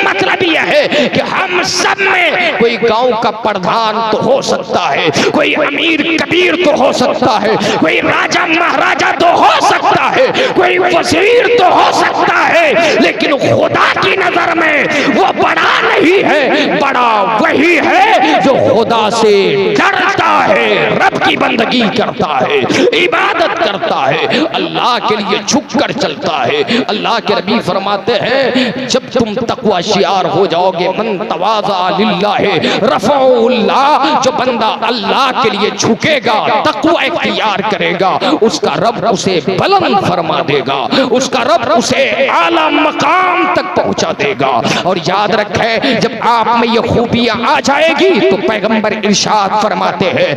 मतलब यह है कि हम सब में कोई गांव का प्रधान तो हो सकता है, कोई अमीर कबीर तो हो सकता है, कोई राजा महाराजा तो हो सकता है, कोई वजीर तो हो सकता है, लेकिन खुदा की नजर में वो बड़ा नहीं है। बड़ा वही है जो खुदा से डरता है, रब की बंदगी करता है, इबादत करता है, अल्लाह के लिए झुककर चलता है। अल्लाह के नबी फरमाते हैं जब तुम तकवा शियार हो जाओगे, मन तवाज़ा लिल्लाह रफ़अहुल्लाह, जो बंदा अल्लाह के लिए झुकेगा, तकवा इख्तियार करेगा, उसका रब उसे बुलंद फरमा देगा, उसका रब उसे आला मकाम तक पहुंचा देगा। और याद रखें जब आप में ये खूबियां आ जाएगी तो पैगंबर इरशाद फरमाते हैं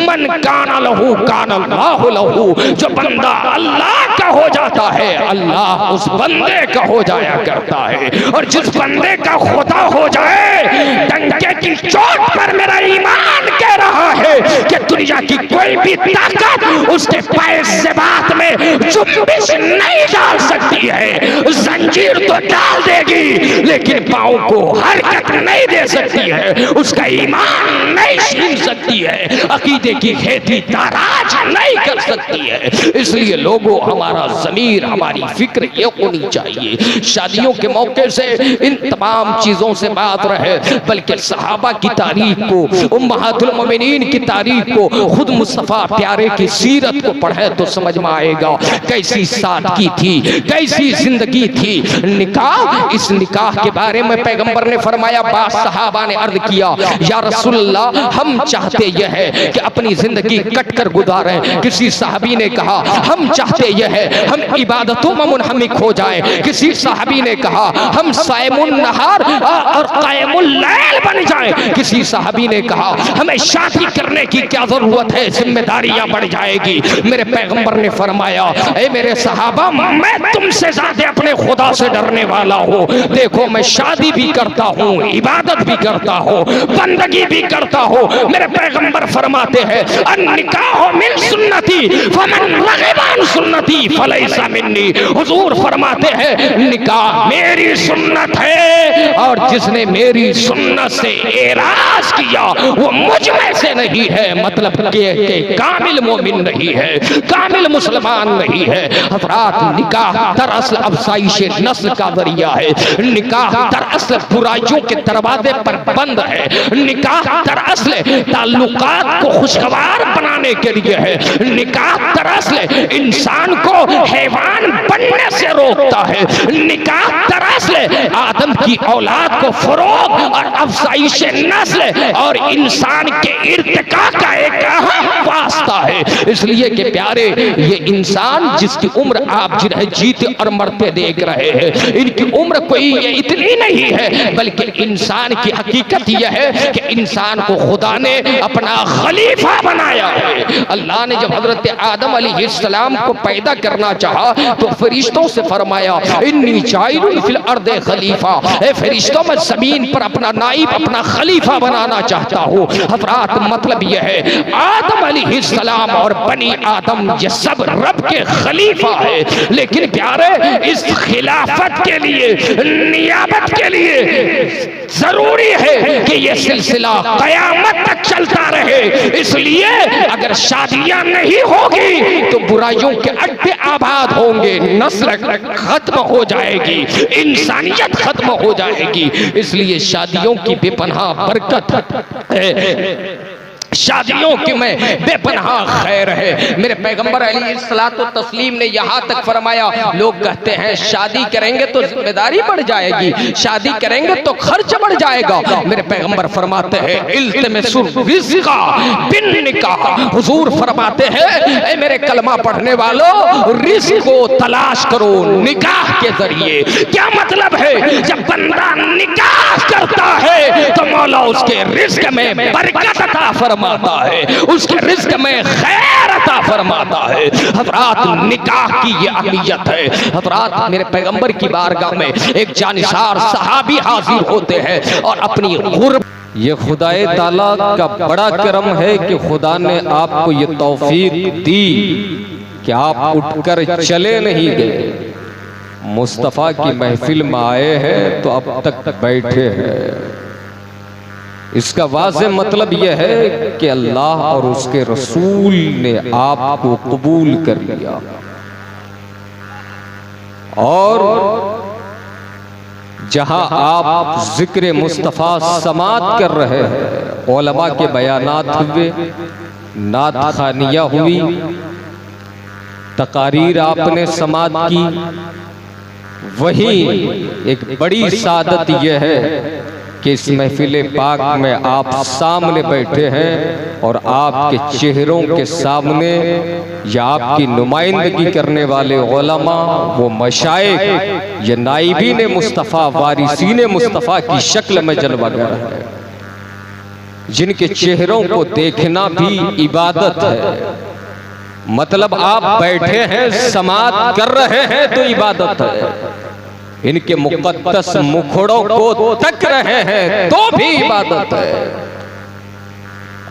मन काना लहू काना अल्लाहु लहू, जो बंदा अल्लाह का हो जाता है अल्लाह उस बंदे का हो जाया करता है। और जिस बंदे का खुदा हो जाए, डंके की चोट पर मेरा ईमान कह रहा है कि दुनिया की कोई भी ताकत उसके पैर से बात में चुम्बिश नहीं डाल सकती है। जंजीर तो डाल देगी लेकिन पाँव को हरकत नहीं दे सकती है, उसका ईमान नहीं छीन सकती है, अकीदे की खेती ताराज नहीं कर सकती है। इसलिए लोगों हमारा ज़मीर, हमारी फिक्र ये होनी चाहिए। शादियों के मौके से इन तमाम चीजों से बात रहे, बल्कि सहाबा की तारीख को, उम्महातुल मोमिनीन की तारीख को, खुद मुस्तफा प्यारे की सीरत को पढ़े तो समझ में आएगा कैसी सादगी थी, कैसी जिंदगी थी। निकाह, इस निकाह के बारे में पैगंबर ने फरमाया, बास सहाबा ने अर्ज किया या रसूलल्लाह हम चाहते यह है कि अपनी जिंदगी कट कर गुजारें। किसी साहबी ने कहा हम चाहते यह है हम इबादतों में मुनहमिक हो जाएं। किसी साहबी ने कहा हम सायमुन नहार और कायमुल लैल बन जाएं। किसी साहबी ने कहा हमें शादी करने की क्या जरूरत है, जिम्मेदारियां बढ़ जाएगी। मेरे पैगंबर ने फरमाया ऐ मेरे सहाबा मैं तुमसे ज्यादा अपने खुदा से डरने वाला हूँ। देखो मैं शादी भी करता हूँ, इबादत भी करता हूँ, बंदगी भी करता हूँ। मेरे पैगंबर फरमाते हैं अन्निकाह मिन सुन्नती फमन रग़िबा अन सुन्नती फलैसा मिन्नी। हुजूर फरमाते हैं निकाह मेरी सुन्नत है और जिसने मेरी सुन्नत से एराज किया वो मुझ में से नहीं है। मतलब के कामिल मोमिन नहीं है, कामिल मुसलमान नहीं है। हज़रात निकाह दरअसल अफ़ज़ाइश नस्ल का जरिया है। निकाह दरअसल बुराइयों के दरवाजे पर बंद है। निकाह दरअसल ताल्लुकात को खुशगवार बनाने के लिए है। निकाह दरअसल इंसान को हैवान बनने से रोकता है। निकाह दरअसल आदम की औलाद को फरोग और अफ़ज़ाइश नस्ल और इंसान के इर्तिका का एक अहम वास्ता है। इसलिए कि प्यारे ये इंसान जिसकी उम्र आप जिन्हें जीते और मरते देख रहे हैं, इनकी उम्र कोई ये इतनी नहीं है, बल्कि इंसान की हकीकत यह है कि इंसान को खुदा ने अपना खलीफा बनाया है। अल्लाह ने जब हजरत आदम अलैहिस्सलाम को पैदा करना चाहा तो फरिश्तों से फरमाया इन्नी जाइलुन फिल अर्दे खलीफा, फरिश्तों में जमीन पर अपना नाइब, अपना खलीफा बनाना चाहता हूँ। हजरात मतलब यह है आदम अलैहिस्सलाम और बनी आदम ये सब रब के खलीफा है। लेकिन प्यारे इस खिलाफत के लिए, नियाबत के लिए जरूरी है कि ये सिलसिला कयामत तक चलता रहे। इसलिए अगर शादियां नहीं होगी तो बुराइयों के अड्डे आबाद होंगे, नस्ल खत्म हो जाएगी, इंसानियत खत्म हो जाएगी। इसलिए शादियों की बेपनाह बरकत है, शादियों की में बेपनाह खैर है। मेरे पैगंबर अलैहिस्सलातु तस्लीम ने यहाँ तक फरमाया, लोग कहते हैं शादी करेंगे तो जिम्मेदारी बढ़ जाएगी, शादी करेंगे तो खर्च बढ़ जाएगा। मेरे पैगंबर फरमाते हैं इल्तिमिसुर रिज़्क़ा बिन निकाह। हुजूर फरमाते हैं ऐ मेरे कलमा पढ़ने वालों, रिज़्क़ को तलाश करो निकाह के जरिए। क्या मतलब है? जब बंदा निकाह करता है तो मौला उसके रिज़्क़ में बरकत अता फरमाता है, उसके रिज़्क़ में खैर अता फरमाता है। हज़रात निकाह की ये अहमियत है। हज़रात मेरे पैगंबर की बारगाह में एक जानिसार सहाबी हाजिर होते हैं और अपनी गुर्बत, ये खुदाए ताला का बड़ा करम है कि खुदा ने आपको ये तौफीक दी कि आप उठकर चले नहीं गए। मुस्तफ़ा की महफिल में आए हैं तो अब तक बैठे हैं। इसका वाज़ेह मतलब यह है कि अल्लाह और उसके रसूल ने आपको कबूल कर लिया। और जहां आप जिक्र मुस्तफ़ा समात कर रहे हैं, उलमा के बयानात हुए, नात खानिया हुई, तकारीर आपने समात की, वहीं एक बड़ी सादत यह है कि इस महफिल पाक में आप सामने बैठे हैं और आपके चेहरों के सामने या आपकी नुमाइंदगी करने वाले उलमा, वो मशाइख, ये नाइबीन मुस्तफ़ा, वारिसीन मुस्तफ़ा की शक्ल में जलवागर है, जिनके चेहरों को देखना भी इबादत है। मतलब आप बैठे हैं, समात कर रहे हैं तो इबादत है। इनके मुक़द्दस मुखड़ों को तक रहे हैं तो भी इबादत है।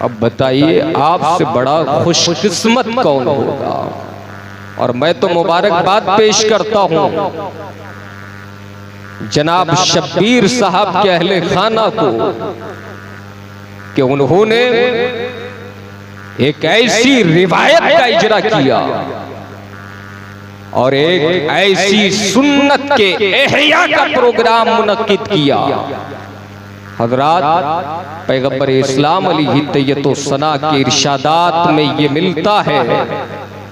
अब बताइए आपसे बड़ा खुशकिस्मत कौन होगा? और मैं तो मुबारकबाद पेश करता हूं जनाब शब्बीर साहब के अहले खाना को कि उन्होंने एक ऐसी रिवायत का इजरा किया और एक ऐसी सुन्नत के एहया का प्रोग्राम मुनक्किद किया। हजरात, पैगंबर इस्लाम अलैहि तैयतो सना के इरशादात में ये मिलता है।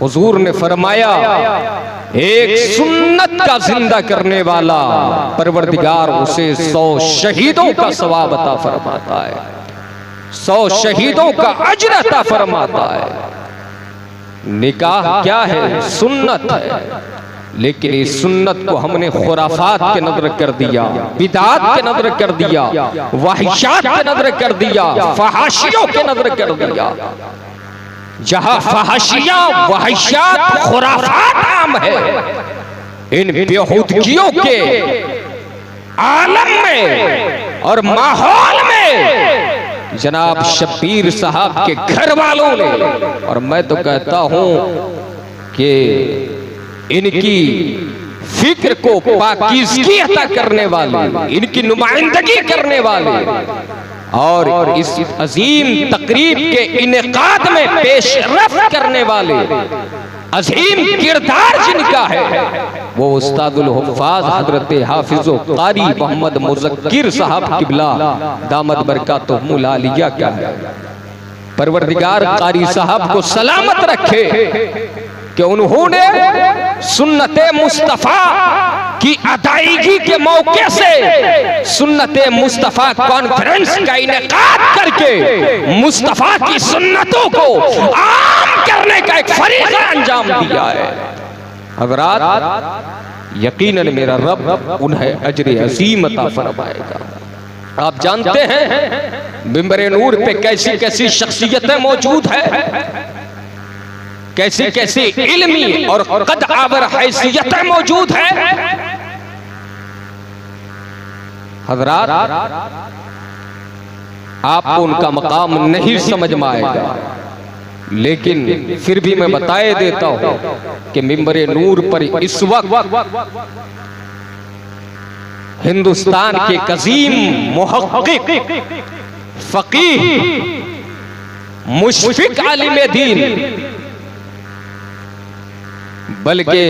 हुजूर ने फरमाया, एक सुन्नत का जिंदा करने वाला परवरदिगार उसे 100 शहीदों का सवाब अता फरमाता है, 100 शहीदों का अजर अता फरमाता है। निकाह क्या है? सुन्नत है। लेकिन इस सुन्नत को हमने खुराफात के नजर कर दिया, बिदात के नजर कर दिया, वाहिशात के नजर कर दिया, फहाशियों के नजर कर दिया। जहां फहाशियां, वाहिशात, खुराफात आम है, इन बेहूदगियों के आलम में और माहौल में जनाब शब्बीर साहब के घर वालों ने, और मैं तो कहता हूं कि इनकी फिक्र को पाकीज़गी अता करने वाले, इनकी नुमाइंदगी करने वाले और इस अजीम तकरीब के इनेकाद में पेशरफ्त करने वाले अजीम किरदार जिनका है, वो उस्तादुल हुफ़ाज़ हज़रत हाफिज़ो क़ारी मोहम्मद मुज़क्किर साहब किबला दामद बरकातुहुमुल आलिया क्या है। परवरदिगार क़ारी साहब को सलामत रखे कि उन्होंने सुन्नते मुस्तफ़ा की अदायगी के मौके से सुन्नते मुस्तफ़ा कॉन्फ्रेंस का इनेकाद करके मुस्तफ़ा की सुन्नतों को आम करने का एक फरीज़ा अंजाम दिया है। हज़रात, यकीनन मेरा रब उन्हें अजर अज़ीम अता फरमाएगा। आप जानते हैं मिंबर नूर पे कैसी कैसी शख्सियतें मौजूद है, कैसी कैसी इल्मी और कद आवर हैसियतें मौजूद है। हज़रात, आपको उनका मकाम नहीं समझ में आएगा, लेकिन फिर भी मैं बताए देता हूं कि मिंबर नूर पर इस वक्त हिंदुस्तान के कज़ीम मुहक्किक, फकीह, मुशफिक आलिम दीन, बल्कि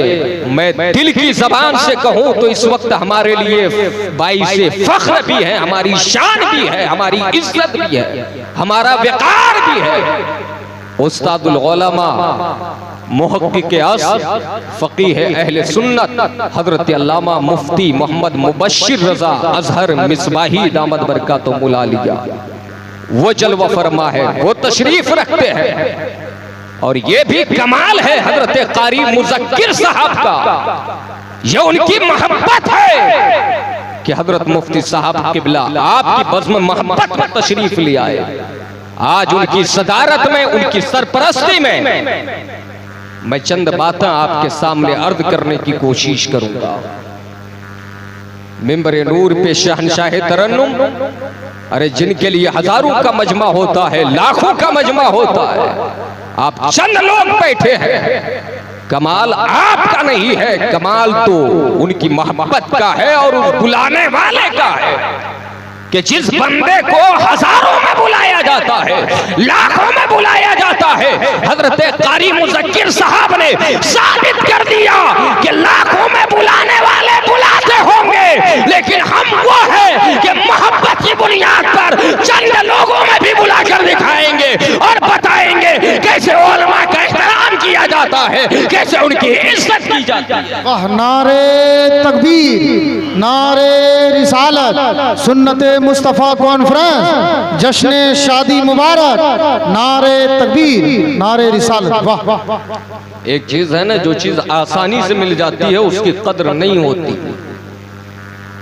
मैं दिल की जबान से कहूं तो इस वक्त हमारे लिए बाइसे फख्र भी है, हमारी शान भी है, हमारी इज्जत भी है, हमारा वक़ार भी है। उस्तादुल उलमा, मुहक्किक अस्र, फकीह अहले सुन्नत हजरत अल्लामा मुफ्ती मोहम्मद मुबश्शिर रजा अजहर मिसबाही दामद बरकातुहुमुल आलिया, वो जलवा फरमा है, वो तशरीफ रखते हैं। और ये भी कमाल है हजरत क़ारी मुज़क्किर साहब का, ये उनकी मोहब्बत है कि हजरत मुफ्ती साहब किबला आपकी बज़्म मोहब्बत में तशरीफ ले आए। आज उनकी सदारत में, उनकी सरपरस्ती में मैं चंद बातें आपके सामने अर्ज करने की कोशिश करूंगा। मिंबर नूर पे शहनशाह तरन्नुम, अरे जिनके लिए हजारों का मजमा होता है, लाखों का मजमा होता है, आप चंद लोग बैठे हैं कमाल आपका नहीं है, कमाल तो उनकी मोहब्बत का है और उस बुलाने वाले का है कि जिस बंदे को हजारों में बुलाया जाता है, लाखों में बुलाया जाता है, हजरत कारी मुज़क्किर साहब ने साबित कर दिया कि लाखों में बुलाने वाले बुलाते होंगे, लेकिन हम वो है कि मोहब्बत की बुनियाद पर चंद लोगों में भी बुलाकर दिखाएंगे और बताएंगे कैसे उलमा का एहतराम किया जाता है, कैसे उनकी इज्जत की जाती है। वाह, नारे तकबीर, नारे रिसालत, सुन्नते मुस्तफ़ा कॉन्फ्रेंस, जश्न शादी मुबारक, नारे तकबीर, नारे रिसालत। वाह वाह वाह। एक चीज है ना, जो चीज आसानी से मिल जाती है उसकी कद्र नहीं होती।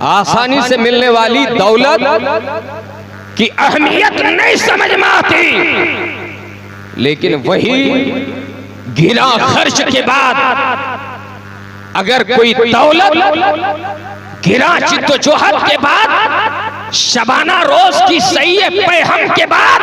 आसानी से मिलने वाली दौलत की अहमियत नहीं समझ में आती, लेकिन वही गिरा खर्च के बाद अगर कोई दौलत गिरा जिद्दोजहद के बाद, शबाना रोज की सही पैहम के बाद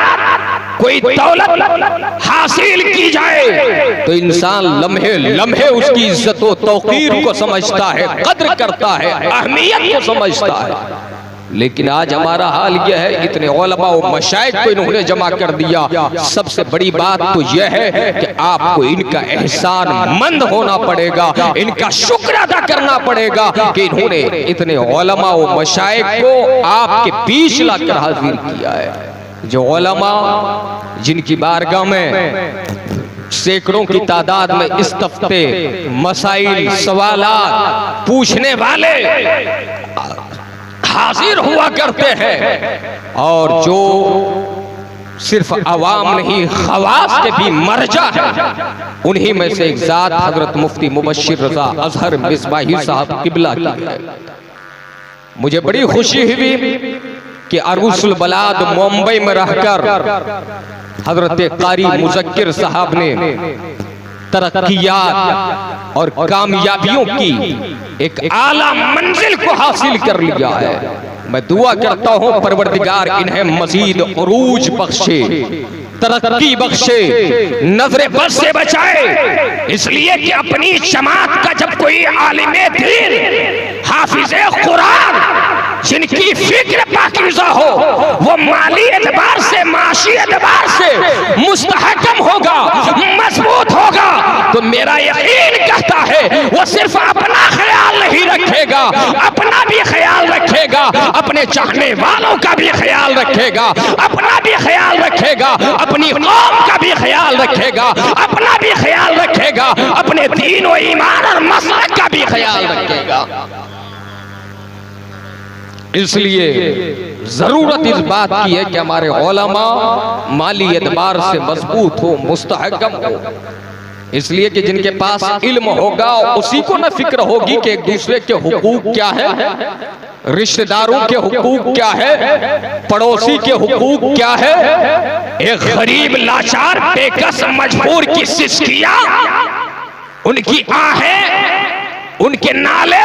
कोई दौलत हासिल की जाए तो इंसान लम्हे लम्हे उसकी इज्जत व तौकीर को समझता है, कद्र करता है, अहमियत को समझता है। लेकिन आज हमारा हाल यह है, इतने उलमा व मशाइख को इन्होंने जमा कर दिया। सबसे बड़ी बात तो यह है कि आपको इनका एहसान मंद होना पड़ेगा, इनका शुक्र अदा करना पड़ेगा कि इन्होंने इतने उलमा व मशाइख को आपके बीच लाकर हाजिर किया है। जो उलमा जिनकी बारगाह में सैकड़ों की तादाद में इस्तफ्ते, मसाइल, सवालात पूछने वाले हाजिर हुआ करते हैं, और जो सिर्फ अवाम नहीं खवास के भी मर्जा है, उन्हीं में से एक जात हजरत मुफ्ती मुबश्शिर रजा अजहर मिसबाही साहब किबला की है। मुझे बड़ी खुशी हुई कि अरूसुल बलाद मुंबई में रहकर हजरत कारी मुज़क्किर साहब ने तरक्कियात और कामयाबियों की एक आला मंजिल को हासिल कर लिया है। मैं दुआ करता हूं परवरदिगार इन्हें मजीद उरूज बख्शे, तरक्की बख्शे, नजरे बद से बचाए। इसलिए कि अपनी जमात का जब कोई आलिमे दीन, हाफिजे कुरान, जिनकी फिक्र पाकीज़ा हो, वो माली एतबार से, माशी एतबार से मुस्तहकम होगा, मजबूत होगा, तो मेरा यकीन कहता है वो सिर्फ अपना ख्याल नहीं रखेगा, अपना भी ख्याल रखेगा, अपने चाहने वालों का भी ख्याल रखेगा, अपना भी ख्याल रखेगा, अपनी कौम का भी ख्याल रखेगा, अपना भी ख्याल रखेगा, अपने दीन और ईमान और मसलक का भी ख्याल रखेगा। इसलिए जरूरत इस बात की है कि हमारे उलमा माली एतबार से मजबूत हो, मुस्तहकम हो। इसलिए कि जिनके पास इल्म होगा उसी को न फिक्र होगी कि एक दूसरे के हुकूक क्या है, रिश्तेदारों के हुकूक क्या है, पड़ोसी के हुकूक क्या है। एक गरीब लाचार बेकस मजबूर की सिसकियां, उनकी आहें, उनके नाले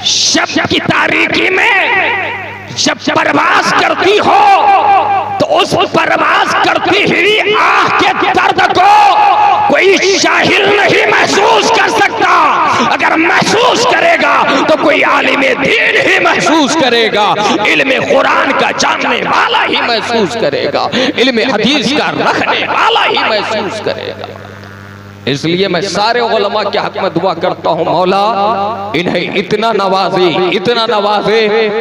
शब्द की तारीकी में जब परवास करती हो तो उस परवास करती हुई आह के दर्द को कोई जाहिल नहीं महसूस कर सकता। अगर महसूस करेगा तो कोई आलिमे दीन ही महसूस करेगा, इल्मे कुरान का जानने वाला ही महसूस करेगा, इल्मे हदीस का रखने वाला ही महसूस करेगा। इसलिए मैं सारे उलमा के हक में दुआ करता हूं, मौला इन्हें इतना नवाजे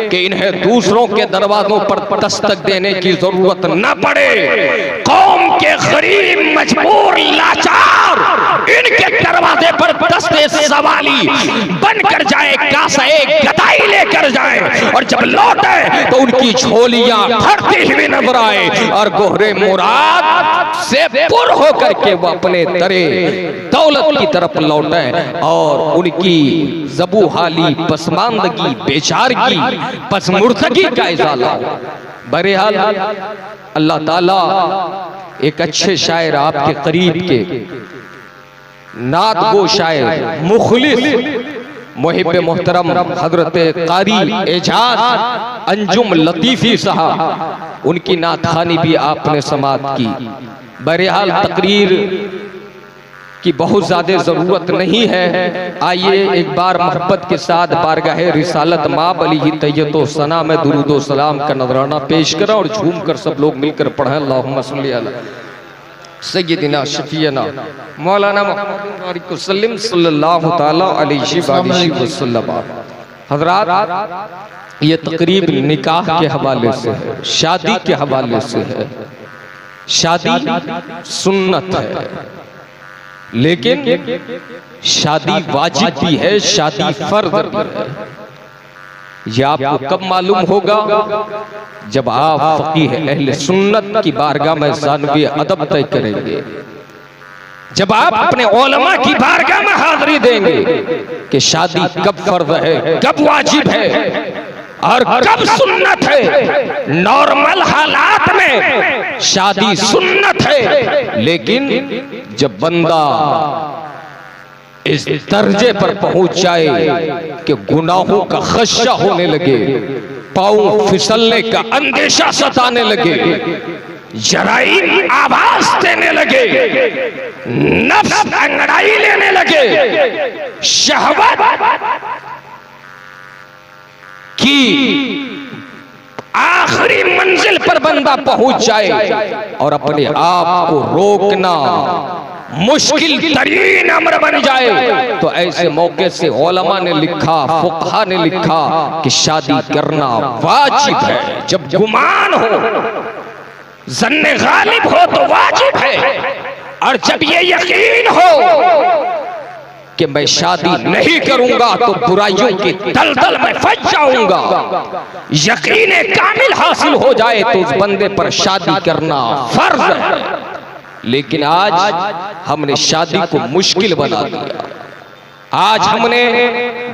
कि इन्हें दूसरों के दरवाजों पर दस्तक देने की जरूरत न पड़े। कौम के गरीब मजबूर लाचार इनके दरवाजे पर दस्ते सवाली बनकर जाए, कासाए गदाई लेकर जाए, और जब लौटे तो उनकी झोलियां भरती हुई नजर आए और गोहरे मुराद से पुर होकर के वो अपने तरे दौलत की तरफ लौटे और उनकी ज़बू हाली, पसमानदगी, बेचारगी, पसमुर्दगी का इज़ाला। बहरहाल अल्लाह ताला एक अच्छे शायर आपके करीब के नात गो शायर मुखलिस मुहिब मोहतरम हजरत कारी एजाज अंजुम लतीफ़ी साहब, उनकी नात खानी भी आपने समात की। बहरहाल तकरीर की बहुत ज्यादा जरूरत नहीं है। आइए एक बार मोहब्बत के साथ बारगाह रिसालत माब अली तैयतो सना में दुरूदो सलाम का नजराना पेश करें और झूम कर सब लोग मिलकर पढ़ें अल्लाहुम्मा सल्ली अला सय्यदिना शफीना मौलाना मुहम्मद सल्लल्लाहु तआला अलैहि वसल्लम। हजरात, ये तकरीब निकाह के हवाले से है, शादी के हवाले से है। शादी सुन्नत है, लेकिन शादी वाजिब भी है, शादी फर्ज भी है। ये आपको कब मालूम होगा? जब आप फकीह अहले सुन्नत की बारगाह में ज़ानवी अदब तय करेंगे, जब आप अपने उलमा की बारगाह में हाजिरी देंगे कि शादी कब फर्ज है, कब वाजिब है और कब सुन्नत है। नॉर्मल हालात में शादी सुन्नत है, लेकिन जब बंदा इस दर्जे पर पहुंच जाए कि गुनाहों का खदशा होने लगे, पांव फिसलने का अंदेशा सताने लगे, जराइम आवाज देने लगे, नफ्स अंगड़ाई लेने लगे, शहवत की आखिरी मंजिल पर बंदा पहुंच जाए और अपने आप को रोकना मुश्किल तरीन अमर बन जाए, तो ऐसे मौके से उलमा ने लिखा, फुकहा ने लिखा कि शादी करना वाजिब है। जब गुमान हो, जन्ने गालिब हो तो वाजिब है, और जब ये यकीन हो कि मैं शादी नहीं करूंगा तो बुराइयों की दलदल में फंस जाऊंगा, यकीन कामिल हासिल हो जाए तो उस बंदे पर शादी करना फर्ज है। लेकिन आज हमने शादी को मुश्किल बना दिया, आज हमने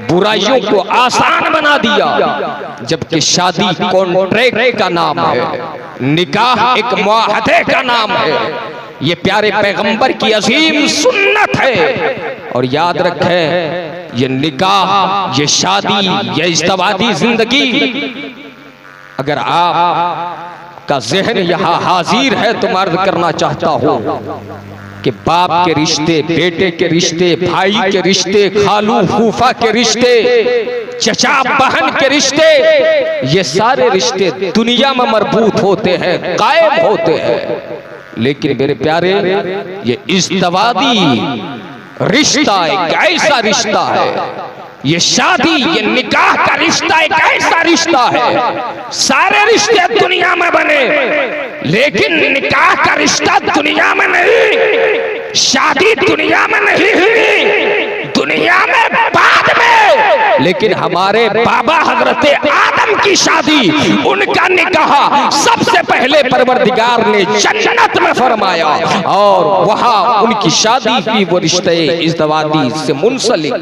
बुराइयों को आसान बना दिया, जबकि शादी कॉन्ट्रैक्ट का नाम है, निकाह एक मुआहदे का नाम है। ये प्यारे पैगंबर की अजीम सुन्नत है। और याद रखें, ये निकाह, ये शादी, ये इज्तिमाई जिंदगी, अगर आप का ज़हन यहाँ हाजिर है तो मर्द करना चाहता हूँ कि बाप के रिश्ते, बेटे के रिश्ते, भाई के रिश्ते, खालू फूफा के रिश्ते, चचा बहन के रिश्ते, ये सारे रिश्ते दुनिया में मरबूत होते हैं, कायम होते हैं। लेकिन मेरे प्यारे, ये इज्तिमाई रिश्ता एक ऐसा रिश्ता है, ये शादी, ये निकाह का रिश्ता एक ऐसा रिश्ता है। सारे रिश्ते दुनिया में बने, लेकिन निकाह का रिश्ता दुनिया में नहीं, शादी दुनिया में नहीं हुई, दुनिया में बाद में। लेकिन हमारे बाबा हजरत आदम की शादी, उनका निकाह सबसे पहले परवरदिगार ने जन्नत में फरमाया, और वहां उनकी शादी की वो रिश्ते इज़्तिमाई से मुंसलिक।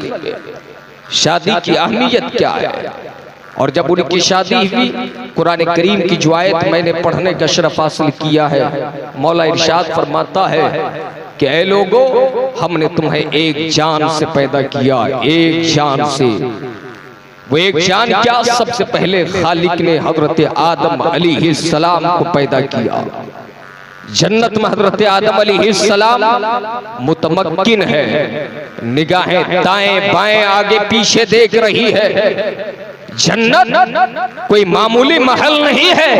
शादी की अहमियत क्या है? और जब उनकी शादी हुई, कुरान करीम की जो आयत मैंने पढ़ने का शरफ हासिल किया है, मौला इरशाद फरमाता है कि ऐ लोगों, हमने तुम्हें एक जान से पैदा किया, एक जान से। वो एक जान क्या? सबसे पहले खालिक ने हजरत आदम अलैहिस्सलाम को पैदा किया। जन्नत में हजरत आदम अलैहिस्सलाम मुतमक्किन है, निगाहें दाएं बाएं आगे पीछे देख रही है। जन्नत कोई मामूली महल नहीं है।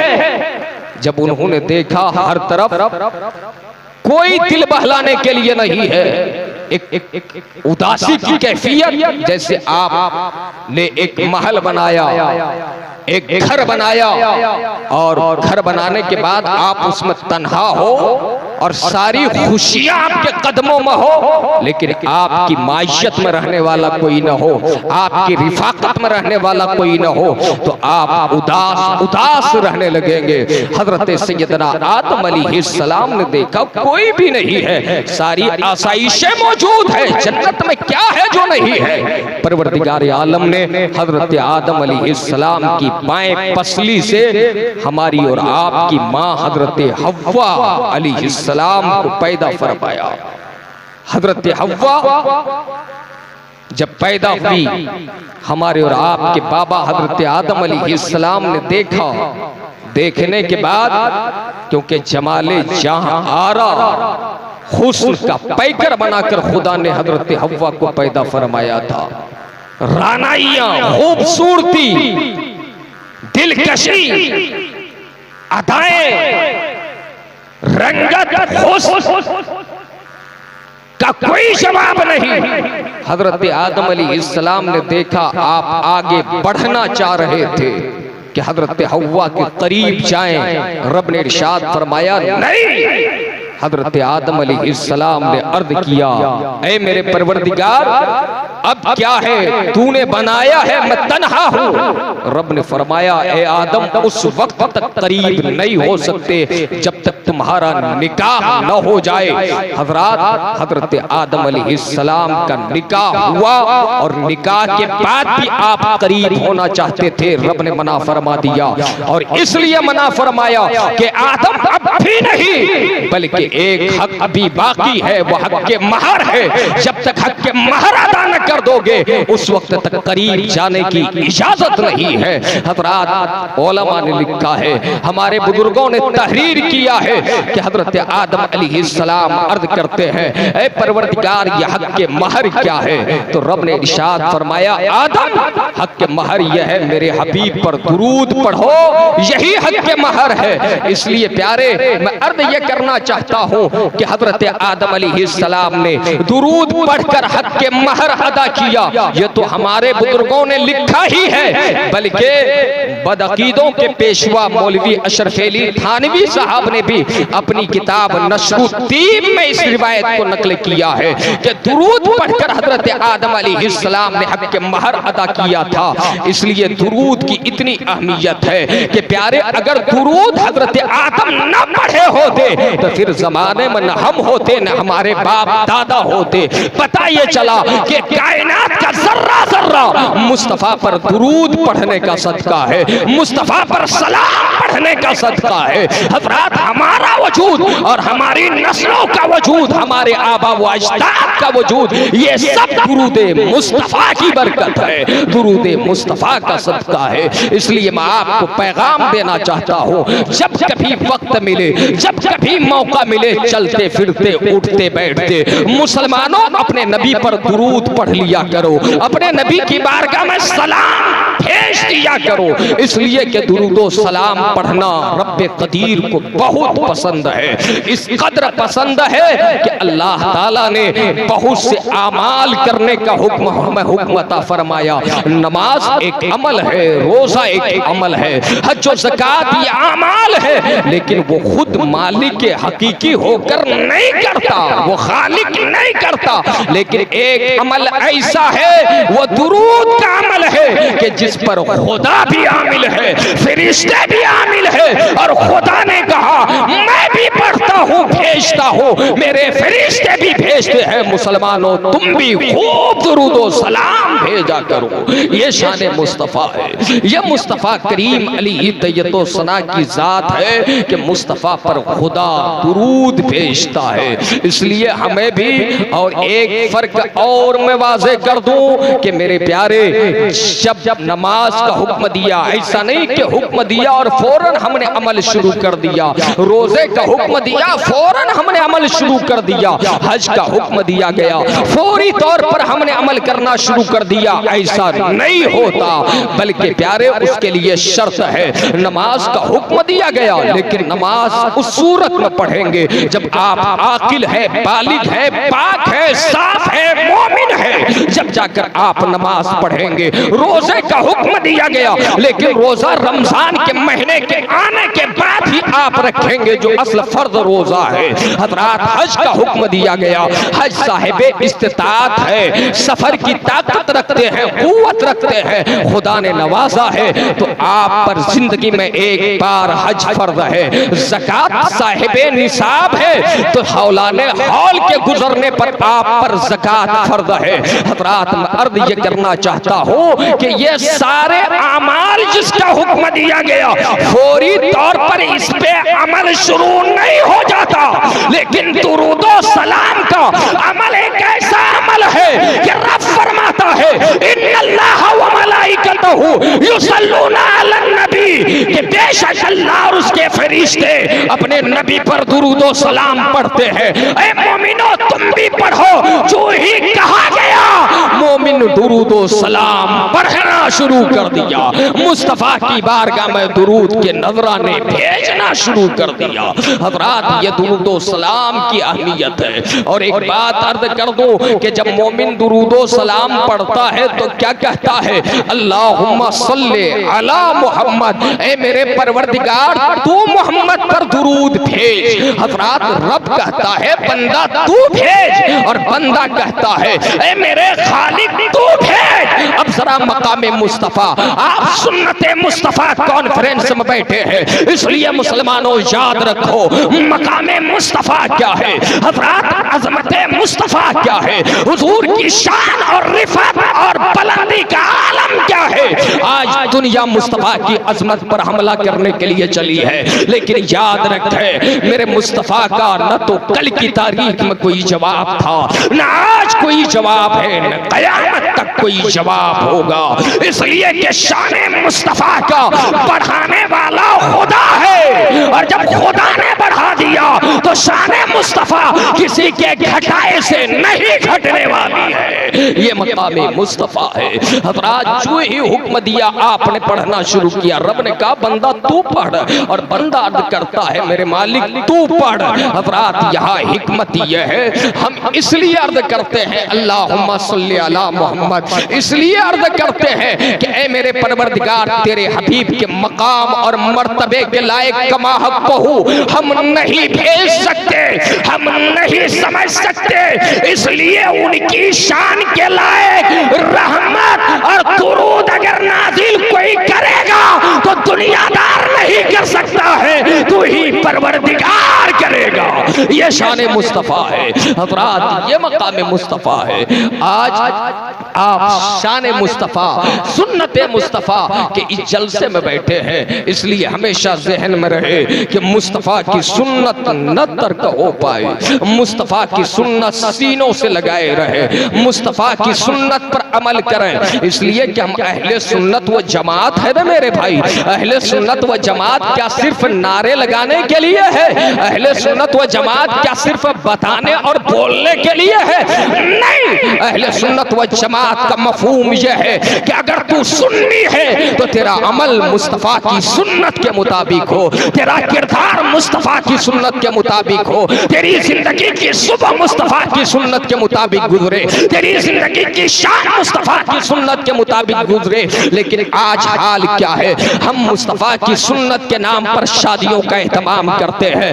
जब उन्होंने देखा हर तरफ कोई दिल बहलाने के लिए नहीं है, एक उदासी की कैफियत, जैसे आपने एक महल बनाया, एक घर बनाया, और घर बनाने के बाद आप उसमें तन्हा हो और सारी खुशियां आपके कदमों में हो, लेकिन आपकी मायशत में रहने वाला कोई न हो, आपकी रिफाकत में रहने वाला कोई न हो, तो आप उदास रहने लगेंगे। हजरत सैयदना आदम अलैहिस्सलाम ने देखा कोई भी नहीं है, सारी आसाइशें मौजूद है, जन्नत में क्या है जो नहीं है। परवरदिगार आलम ने हजरत आदम अलैहिस्सलाम की बाएं पसली से हमारी और आपकी माँ हजरत हव्वा अलैहिस्सलाम को पैदा फरमाया। हजरत हव्वा जब पैदा हुई, हमारे और आपके बाबा हजरत आदम अलैहिस्सलाम ने देखा। देखने के बाद, क्योंकि जमाले जहां आरा हुस्न का पैकर बनाकर खुदा ने हजरत हव्वा को पैदा फरमाया था। रानाइयां, खूबसूरती, दिलकशी, अदाएं, रंगत, हुस्न का कोई जवाब नहीं। हजरत आदम अलैहिस्सलाम ने देखा आप आगे बढ़ना चाह रहे थे कि हजरत हव्वा के करीब जाएं। रब ने इरशाद फरमाया नहीं। हजरत आदम अलैहिस्सलाम ने अर्ज किया, ऐ मेरे परवरदिगार, अब क्या है, तूने बनाया है, मैं तन्हा हूं। रब ने फरमाया, ऐ आदम, उस वक्त तक करीब नहीं हो सकते जब तक तुम्हारा निकाह न हो जाए। हजरत आदम अलैहिस्सलाम का निकाह हुआ और निकाह के बाद भी आप करीब होना चाहते थे। रब ने मना फरमा दिया, और इसलिए मना फरमाया कि आदम अब भी नहीं, बल्कि एक हक अभी बाकी है, वो हक के महर है। जब तक हक के महर अदा न कर दोगे उस वक्त तक करीब जाने की इजाजत नहीं है। हजरत उलमा ने लिखा है, हमारे बुजुर्गों ने तहरीर किया है कि हजरत आदम अलैहिस्सलाम अर्ज करते हैं, ऐ परवरदिगार, ये हक के महर क्या है? तो रब ने इरशाद फरमाया, आदम, हक के महर यह है, मेरे हबीब पर दुरूद पढ़ो, यही हक के महर है। इसलिए प्यारे, मैं अर्ज ये करना चाहता हूं कि हजरत आदम अलैहिस्सलाम ने दुरूद पढ़कर हक के महर अदा किया। ये तो हमारे बुजुर्गों ने लिखा ही है, बल्कि बदअकीदों के पेशवा मौलवी अशरफ अली थानवी साहब ने भी अपनी किताब नशरुद्दीन में इस रिवायत को नकल किया है कि दुरूद पढ़कर हजरत आदम अलैहिस्सलाम ने हक के महर अदा किया था। इसलिए दुरूद की इतनी अहमियत है कि प्यारे, अगर दुरूद हजरत आदम न पढ़े होते तो फिर जमाने में न हम होते न हमारे बाप दादा होते। पता ये चला कि कायनात का जर्रा जर्रा मुस्तफा पर दुरूद पढ़ने का सदका है, मुस्तफा पर सलाम पढ़ने का सदका है। हजरत, हमारा वजूद और हमारी नस्लों का वजूद, हमारे आबा व अजदाद का वजूद, ये सब दुरूद मुस्तफा की बरकत है, दुरूद मुस्तफा का सदका है। इसलिए मैं आपको पैगाम देना चाहता हूँ, जब कभी वक्त मिले, जब कभी मौका मिले, चलते फिरते उठते बैठते मुसलमानों अपने नबी पर दुरूद पढ़ लिया करो, अपने नबी की बारगाह में सलाम भेज दिया करो। इसलिए कि दुरूदो सलाम पढ़ना रब्बे कदीर को बहुत पसंद है। इस कदर पसंद है कि अल्लाह ताला ने बहुत से आमाल करने का हुक्म हमें हुक्म अता फरमाया। नमाज एक अमल है, रोजा एक अमल है, हज और ज़कात ये आमाल है, लेकिन वो खुद मालिक के हकीकी होकर नहीं करता, वो खालिक नहीं करता। लेकिन एक अमल ऐसा है, वो दुरूद का अमल है कि जिस पर खुदा भी आमिल है, फरिश्ते भी आमिल है, और खुदा ने कहा मैं भी पढ़ता हूँ, भेजता हूँ, मेरे फरिश्ते भी भेजते हैं। मुसलमानों, तुम भी खूब दुरूद और सलाम भेजा करो। ये शान मुस्तफा है, ये मुस्तफा करीम अली तैयतो सना की जात है कि मुस्तफा पर खुदा दुरूद भेजता है। इसलिए हमें भी, और एक फर्क और मैं वाज़े कर दूं कि मेरे प्यारे, जब नमाज का हुक्म दिया, ऐसा नहीं कि हुक्म दिया और फौरन हमने अमल शुरू कर दिया, रोजे का हुक्म दिया फौरन हमने अमल शुरू कर दिया, हज का हुक्म दिया गया फौरी तौर पर हमने अमल करना शुरू कर दिया, ऐसा नहीं होता। बल्कि प्यारे, उसके लिए शर्त है। नमाज का हुक्म दिया गया, लेकिन नमाज उस सूरत में पढ़ेंगे जब आप आकिल है, बालिग है, पाक है, साफ है, मोमिन है, जब जाकर आप नमाज पढ़ेंगे। रोजे का हुक्म दिया गया, लेकिन रोजा रमजान के महीने के आने के बाद ही आप रखेंगे, जो असल फर्ज रोजा है। हजरात, हज का हुक्म दिया गया, हज साहिबे इस्तिताअत है, सफर की ताकत रखते हैं, कुव्वत रखते हैं, खुदा ने नवाजा है, तो आप पर जिंदगी में एक बार हज फर्ज है। ज़कात साहिबे निसाब है, तो हौलाने हौल के गुजरने पर आप पर ज़कात फर्ज है। हजरात, मैं अर्ज ये करना चाहता हूँ कि ये सारे अमाल जिसका हुक्म दिया गया, फौरी तौर पर इस पे अमल शुरू नहीं हो जाता, लेकिन दुरूदो सलाम का अमल एक ऐसा अमल है कि रब फरमाता है, इन्नल्लाह व मलाइकतहू युसल्लूना अलन नबी, कि बेशक अल्लाह और उसके के फरिश्ते अपने नबी पर दुरूदो सलाम पढ़ते हैं। ऐ मोमिनो तुम भी पढ़ो, जो ही कहा गया मोमिन दुरूदो सलाम पढ़ना शुरू कर दिया। मुस्तफा की बारगाह में दुरूद के नजराने भेजना शुरू कर दिया। हजरात, ये दुरूदो सलाम की अहमियत है। और एक बात अर्ज कर दूं कि जब मोमिन दुरूदो सलाम पढ़ता है तो क्या कहता है? अल्लाहुम्मा सल्ले अला मुहम्मद, ऐ मेरे परवरदिगार तू मोहम्मद पर दुरूद भेज। हजरात, रब कहता है बंदा तू भेज, और बंदा कहता है ऐ मेरे खालिक तू भेज। अब जरा मकामे मुस्तफा, आप सुन्नते मुस्तफा कॉन्फ्रेंस में बैठे हैं, इसलिए मुसलमानों याद रखो मकामे मुस्तफा क्या है, हजरात अजमते मुस्तफा क्या है, हुजूर की शान और रिफत और बुलंदी का आलम क्या है। आज दुनिया मुस्तफा की अजमत पर हमला करने के लिए चली है, लेकिन याद रखे मेरे मुस्तफा का न तो कल की तारीख में कोई जवाब था, न आज कोई जवाब है, न कयामत तक कोई जवाब होगा। इसलिए कि शान मुस्तफा का बढ़ाने वाला खुदा है, और जब खुदा ने बढ़ा दिया तो शान मुस्तफा किसी के घटाए से नहीं घटने वाली है। ये मकामे मुस्तफा है। हजरात, जो ही हुक्म दिया आपने पढ़ना शुरू किया। रब ने कहा बंदा तू पढ़, और बंदा अर्ज करता है मेरे मालिक तू पढ़। हजरात, यहाँ हिकमत यह है, हम इसलिए अर्ज करते हैं अल्लाहुम्मा सल्ली अला मुहम्मद, इसलिए अर्ज करते हैं कि ऐ मेरे परवरदिगार तेरे हबीब के मकाम और मर्तबे के लायक कमा हक़्क़हू हम नहीं भेज सकते, हम नहीं समझ सकते। इसलिए उनकी शान के लायक रहमत और दुरूद अगर नाज़िल कोई करेगा तो दुनियादार नहीं कर सकता है, तू ही परवरदिगार करेगा। ये शान मुस्तफा है। हज़रात, ये मकाम मुस्तफा है। आज आप शान मुस्तफा, सुन्नते मुस्तफा के इस जलसे में बैठे हैं, इसलिए हमेशा ज़हन में रहे कि मुस्तफा की सुन्नत न तर्क हो पाए, मुस्तफा की सुन्नत सीनों से लगाए रहे, मुस्तफा की सुन्नत पर अमल करें। इसलिए कि हम अहले सुन्नत व जमात है ना मेरे भाई। अहले सुन्नत व जमात क्या सिर्फ नारे लगाने के लिए है? अहले सुन्नत व जमात क्या सिर्फ बताने और बोलने के लिए है? नहीं, अहले सुन्नत व जमात का मफहूम यह है कि अगर तू सुन्नी है तो तेरा अमल मुस्तफा की सुन्नत के मुताबिक हो, तेरा किरदार मुस्तफा की सुन्नत के मुताबिक हो, तेरी जिंदगी की सुबह मुस्तफा की सुन्नत के मुताबिक गुजरे, तेरी जिंदगी की शान मुस्तफा की सुन्नत के मुताबिक गुजरे। लेकिन आज हाल क्या है? हम मुस्तफा की सुन्नत के नाम पर शादियों का एहतमाम करते हैं,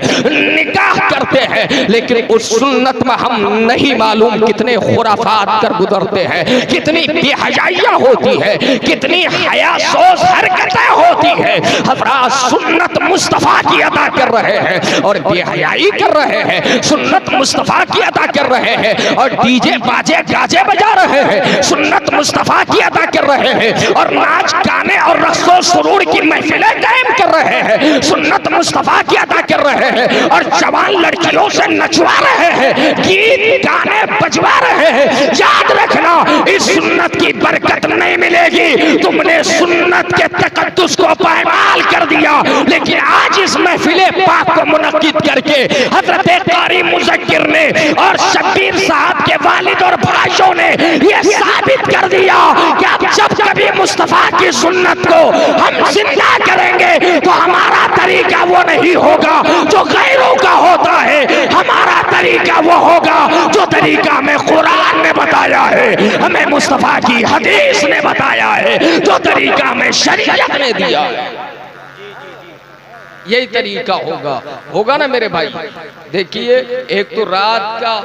निकाह करते हैं, लेकिन उस सुन्नत में हम नहीं मालूम कितने खुराफात कर गुजरते हैं, कितनी बेहयाइयां होती है, कितनी हयासोस हरकतें होती है। हजरात, सुन्नत मुस्तफा की अदा कर रहे हैं और बेहयाई कर रहे हैं, सुन्नत मुस्तफा की अदा कर रहे हैं और डीजे बाजे गाजे बजा रहे हैं, सुन्नत मुस्तफा की अदा कर रहे हैं और नाच गाने और रक्सो सुरूर की महफिलें कायम कर रहे हैं, सुन्नत मुस्तफा की अदा कर रहे हैं और जवान लड़कियों से नचवा रहे हैं, गीत गाने बजवा रहे हैं। याद रखना, इस सुन्नत की बरकत नहीं मिलेगी। तुमने सुन्नत के तकद्दुस को पायमाल कर दिया, लेकिन आज इस महफिले पाक को मुनक्किद करके हजरत कारी मुज़क्किर ने और शब्बीर साहब के वालिद और भाइयों ने यह साबित कर दिया कि अब जब कभी मुस्तफा की सुन्नत को हम जिंदा करेंगे तो हमारा तरीका वो नहीं होगा जो गैरों का होता है, हमारा तरीका वो होगा जो तरीका हमें कुरान ने बताया है, हमें मुस्तफा की हदीस ने बताया है, जो तरीका हमें शरीयत ने दिया है। यही तरीका होगा ना मेरे भाई। देखिए, एक तो रात का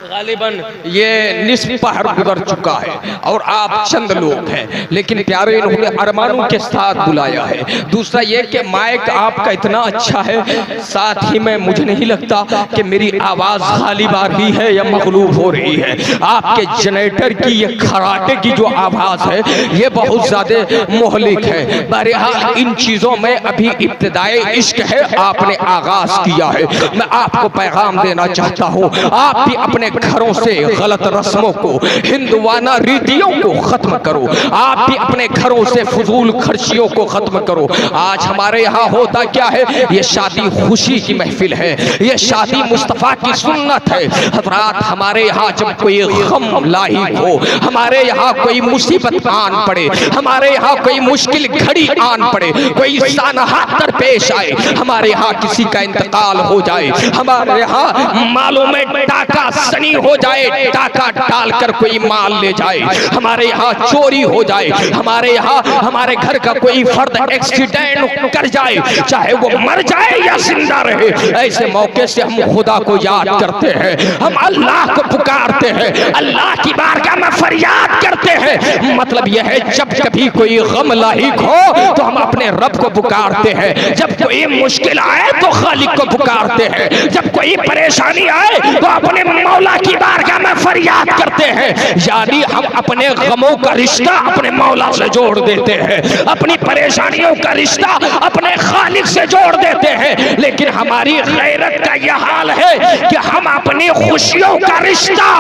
गालिबन ये निस्फ पहर गुजर चुका है और आप चंद लोग हैं, लेकिन प्यारे इन्होंने अरमानों के साथ बुलाया है। दूसरा ये कि माइक आपका इतना अच्छा है, साथ ही में मुझे नहीं लगता कि मेरी आवाज़ गालिब आ रही है या मगलूब हो रही है। आपके जनरेटर की ये खराटे की जो आवाज़ है ये बहुत ज़्यादा मोहलिक है। बहरहाल इन चीज़ों में अभी इब्तिदाई इश्क है, आपने आगाज़ किया है। मैं आपको पैगाम देना चाहता हूँ, आप भी अपने घरों से गलत रस्मों को, हिंदुवाना रीतियों को खत्म करो। आप भी अपने घरों से फजूल खर्चियों को खत्म करो। आज हमारे यहाँ होता क्या है, ये शादी खुशी की महफिल है, ये शादी मुस्तफा की सुन्नत है। हजरात, हमारे यहाँ जब कोई गम लाहिक हो, हमारे यहाँ कोई मुसीबत आन पड़े, हमारे यहाँ कोई मुश्किल घड़ी आन पड़े, कोई सानहा दरपेश आए, हमारे यहाँ किसी का इंतकाल हो जाए, हमारे यहाँ मालों में टाका सनी हो जाए, टाका डालकर कोई माल ले जाए, हमारे यहाँ चोरी हो जाए, हमारे यहाँ हमारे घर का कोई फर्द एक्सीडेंट कर जाए, चाहे वो मर जाए या जिंदा रहे, ऐसे मौके से हम खुदा को याद करते हैं, हम अल्लाह को पुकारते हैं, अल्लाह की बारगाह में फरियाद करते हैं। मतलब यह है, जब कभी कोई गम लाहिक हो तो हम अपने रब को पुकारते हैं, जब कोई मुश्किल आए तो खालिक को पुकारते हैं, जब कोई परेशानी आए तो अपने मौला की बारगाह में फरियाद करते हैं। यानी हम अपने गमों का रिश्ता अपने मौला से जोड़ देते हैं, अपनी परेशानियों का रिश्ता अपने खालिक से जोड़ देते हैं। लेकिन हमारी गैरत का यह हाल है कि हम अपनी खुशियों का रिश्ता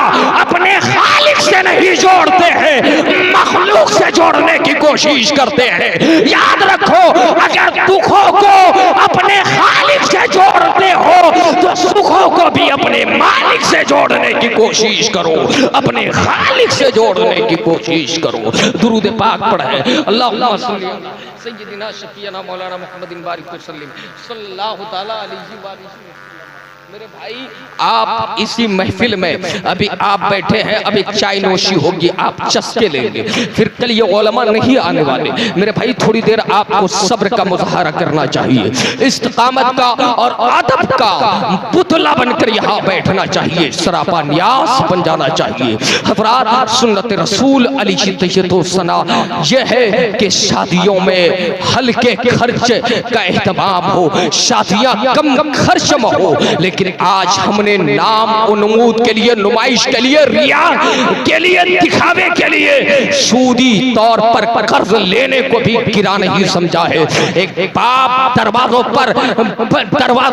अपने खालिक से नहीं जोड़ते हैं, मखलूक से जोड़ने की कोशिश करते हैं। याद रखो, अगर दुखों को अपने खालिक से जोड़ते हो तो सुखों को भी अपने मालिक से जोड़ने की कोशिश करो, अपने खालिक से जोड़ने की कोशिश करो। दुरूद पाक पढ़े, अल्लाहुम्मा सल्ली अला सय्यिदिना शफीना मौलाना मुहम्मदिन बारिक वसल्लम सल्लल्लाहु तआला अलैहि वसल्लम। मेरे भाई, आप इसी महफिल में अभी आप बैठे हैं, अभी चाय नोशी होगी, आप चस्के लेंगे, फिर कल ये उलमा नहीं आने वाले। मेरे भाई, थोड़ी देर आपको सब्र का मुजाहरा करना चाहिए, इस्तिकामत का और अदब का पुतला बनकर यहाँ बैठना चाहिए, सरापा न्यास बन जाना चाहिए। हज़रात, सुन्नत रसूल अली तैयतो सना यह है कि शादियों में हल्के खर्च का एहतमाम हो, शादियाँ कम खर्च में हो। लेकिन आज हमने नाम उन्मूद के लिए, नुमाइश के लिए, रिया के लिए, दिखावे के लिए सूदी तौर पर कर्ज लेने को भी गिरा नहीं समझा है। एक बाप दरवाजों पर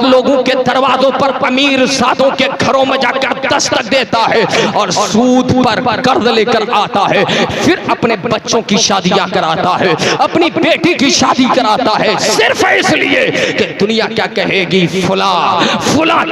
लोगों के दरवाजों पर अमीर साधों के घरों में जाकर दस्तक देता है और सूद पर कर्ज लेकर आता है, फिर अपने बच्चों की शादियां कराता है, अपनी बेटी की शादी कराता है, सिर्फ इसलिए कि दुनिया क्या कहेगी, फुला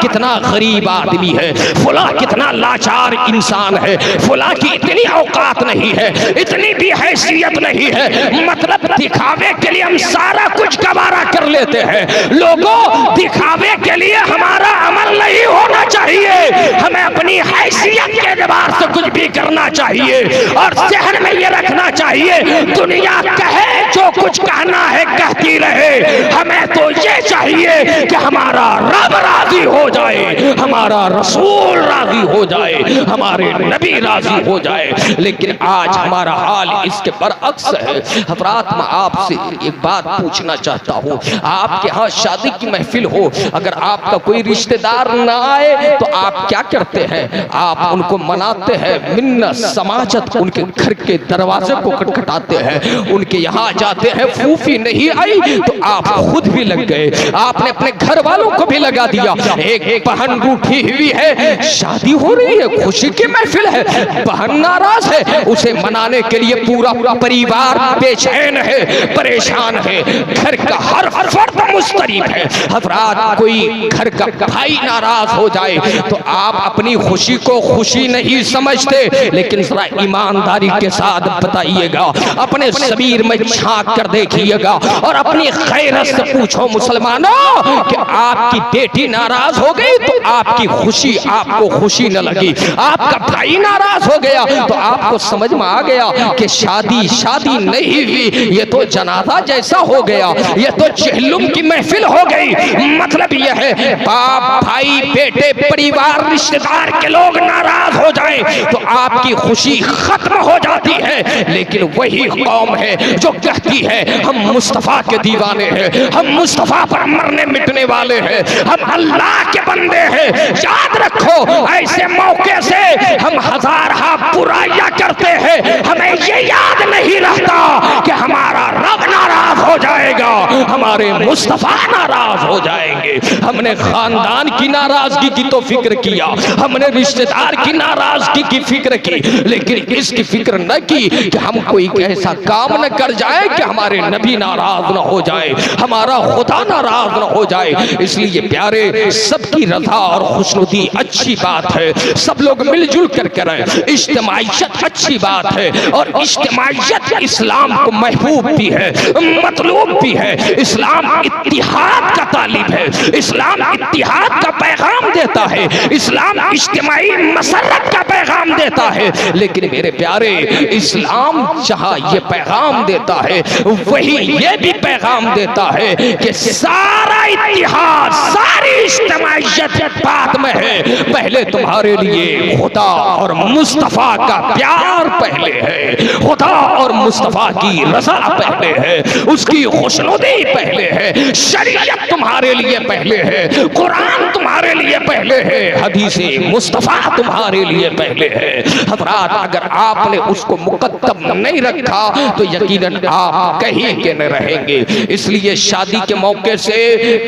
कितना गरीब आदमी है, फुला कितना लाचार इंसान है, फुला की इतनी औकात नहीं है, इतनी भी हैसियत नहीं है। मतलब दिखावे के लिए हम सारा कुछ गवारा कर लेते हैं। लोगों, दिखावे के लिए हमारा अमल नहीं होना चाहिए, हमें अपनी हैसियत के एतबार से कुछ भी करना चाहिए और जहन में ये रखना चाहिए, दुनिया कहे जो कुछ कहना है कहती रहे, हमें तो ये चाहिए कि हमारा रब राजी हो जाए, हमारा रसूल राजी हो जाए, हमारे नबी राजी हो जाए। लेकिन आज हमारा हाल इसके बरअक्स है। हज़रात, मैं आपसे एक बात पूछना चाहता हूँ, आपके यहाँ शादी की महफिल हो, अगर आपका कोई रिश्तेदार ना आए तो आप क्या करते हैं? आप उनको मनाते हैं, मिन्नत समाजत उनके घर के दरवाजे को खटखटाते हैं, उनके यहाँ जाते हैं, फूफी नहीं आई तो आप खुद भी लग गए, आपने अपने घर वालों को भी लगा दिया। एक बहन रूठी हुई है, शादी हो रही है, खुशी की महफिल है, बहन नाराज है, उसे मनाने के लिए पूरा परिवार बेचैन है, परेशान है, घर का हर फर्द मुस्तरीब है। हज़रात, कोई घर का भाई नाराज हो जाए तो आप अपनी खुशी को खुशी नहीं समझते, लेकिन जरा ईमानदारी के साथ बताइएगा, अपने ज़मीर में झांक कर देखिएगा और अपनी खैरत से पूछो मुसलमानों कि आपकी बेटी नाराज हो गई तो आपकी खुशी आपको खुशी न लगी, आपका भाई नाराज हो गया तो आपको समझ में आ गया कि शादी नहीं हुई, ये तो जनाजा जैसा हो गया, ये तो चहलुम की महफिल हो गई। मतलब यह है, बाप, भाई, बेटे, परिवार, रिश्तेदार के लोग नाराज हो जाएं तो आपकी खुशी खत्म हो जाती है। लेकिन वही कौम है जो कहती है हम मुस्तफा के दीवाने हैं, हम मुस्तफा पर मरने मिटने वाले हैं, हम अल्लाह के के बंदे हैं। याद रखो, ऐसे मौके से हम हजार बुराइयां करते हैं, हमें ये याद नहीं रहता कि हमारा रब नाराज हो जाएगा, हमारे मुस्तफा नाराज हो जाएंगे। हमने खानदान की नाराजगी की तो फिक्र किया, हमने रिश्तेदार की नाराजगी की फिक्र की, लेकिन इसकी फिक्र न की कि हम कोई ऐसा काम न कर जाए कि हमारे नबी नाराज न हो जाए, हमारा खुदा नाराज न हो जाए। इसलिए प्यारे, सबकी रजा और खुशनुदी अच्छी बात है, सब लोग मिलजुल कर करें, इज्तिमाइयत अच्छी बात है, और इज्तिमाइयत इस्लाम को महबूब भी है, मतलूब भी है। इस्लाम इत्तिहाद का तालिब है, इस्लाम इत्तिहाद का पैगाम देता है, इस्लाम इज्तिमाई मसरत का पैगाम देता है। लेकिन मेरे प्यारे, इस्लाम जहां ये पैगाम देता है, वही ये भी पैगाम देता है कि सारा इत्तिहाद, सारी इज्तिमाइयत बात में है। पहले तुम्हारे लिए खुदा और मुस्तफा का प्यार पहले है, खुदा और मुस्तफा की रजा पहले है, उसकी खुशनुदी पहले है, शरीयत तुम्हारे लिए पहले है, कुरान तुम्हारे लिए पहले है, हदीसे मुस्तफा तुम्हारे लिए पहले है। हज़रात, अगर आपने उसको मुकद्दम नहीं रखा तो यकीनन आप कहीं के न रहेंगे। इसलिए शादी के मौके से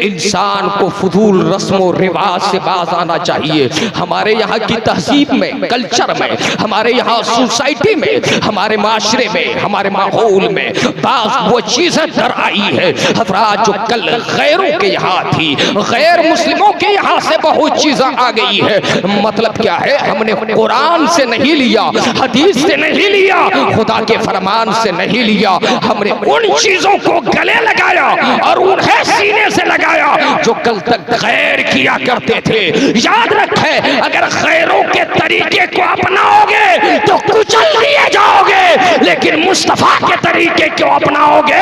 इंसान को फजूल रस्मों रिवाज से बाज आना चाहिए। हमारे यहाँ की तहजीब में, कल्चर में, हमारे यहाँ सोसाइटी में, हमारे माशरे में, हमारे माहौल में बाज वो चीजें दर आई है हज़रात जो कल गैरों के यहाँ थी, गैर मुस्लिमों के यहाँ से बहुत चीजें आ गई है। मतलब क्या है? हमने कुरान से नहीं लिया, हदीस से नहीं लिया, खुदा के फरमान से नहीं लिया, हमने उन चीजों को गले लगाया और उन्हें सीने से लगाया जो कल तक गैर किया करते थे। याद रखे, अगर गैरों के तरीके को अपनाओगे तो कुचल दिए जाओगे, लेकिन मुस्तफा के तरीके को अपनाओगे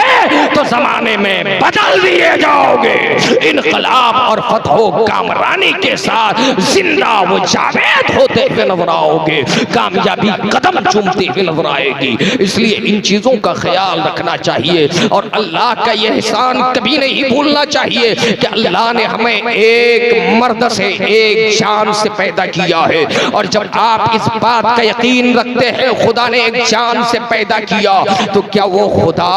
तो जमाने में बदल दिए जाओगे। इनकलाब और फतहो कामरानी के साथ जिंदा वो जावेद होते हुए नजर आओगे, कामयाबी कदम चूमते हुए नजर आएगी। इसलिए इन चीजों का ख्याल रखना चाहिए और अल्लाह का यह एहसान कभी नहीं भूलना चाहिए कि अल्लाह ने हमें एक मर्द से, एक जान से पैदा किया है। और जब आप इस बात का यकीन रखते हैं खुदा ने एक जान से पैदा किया, तो क्या वो खुदा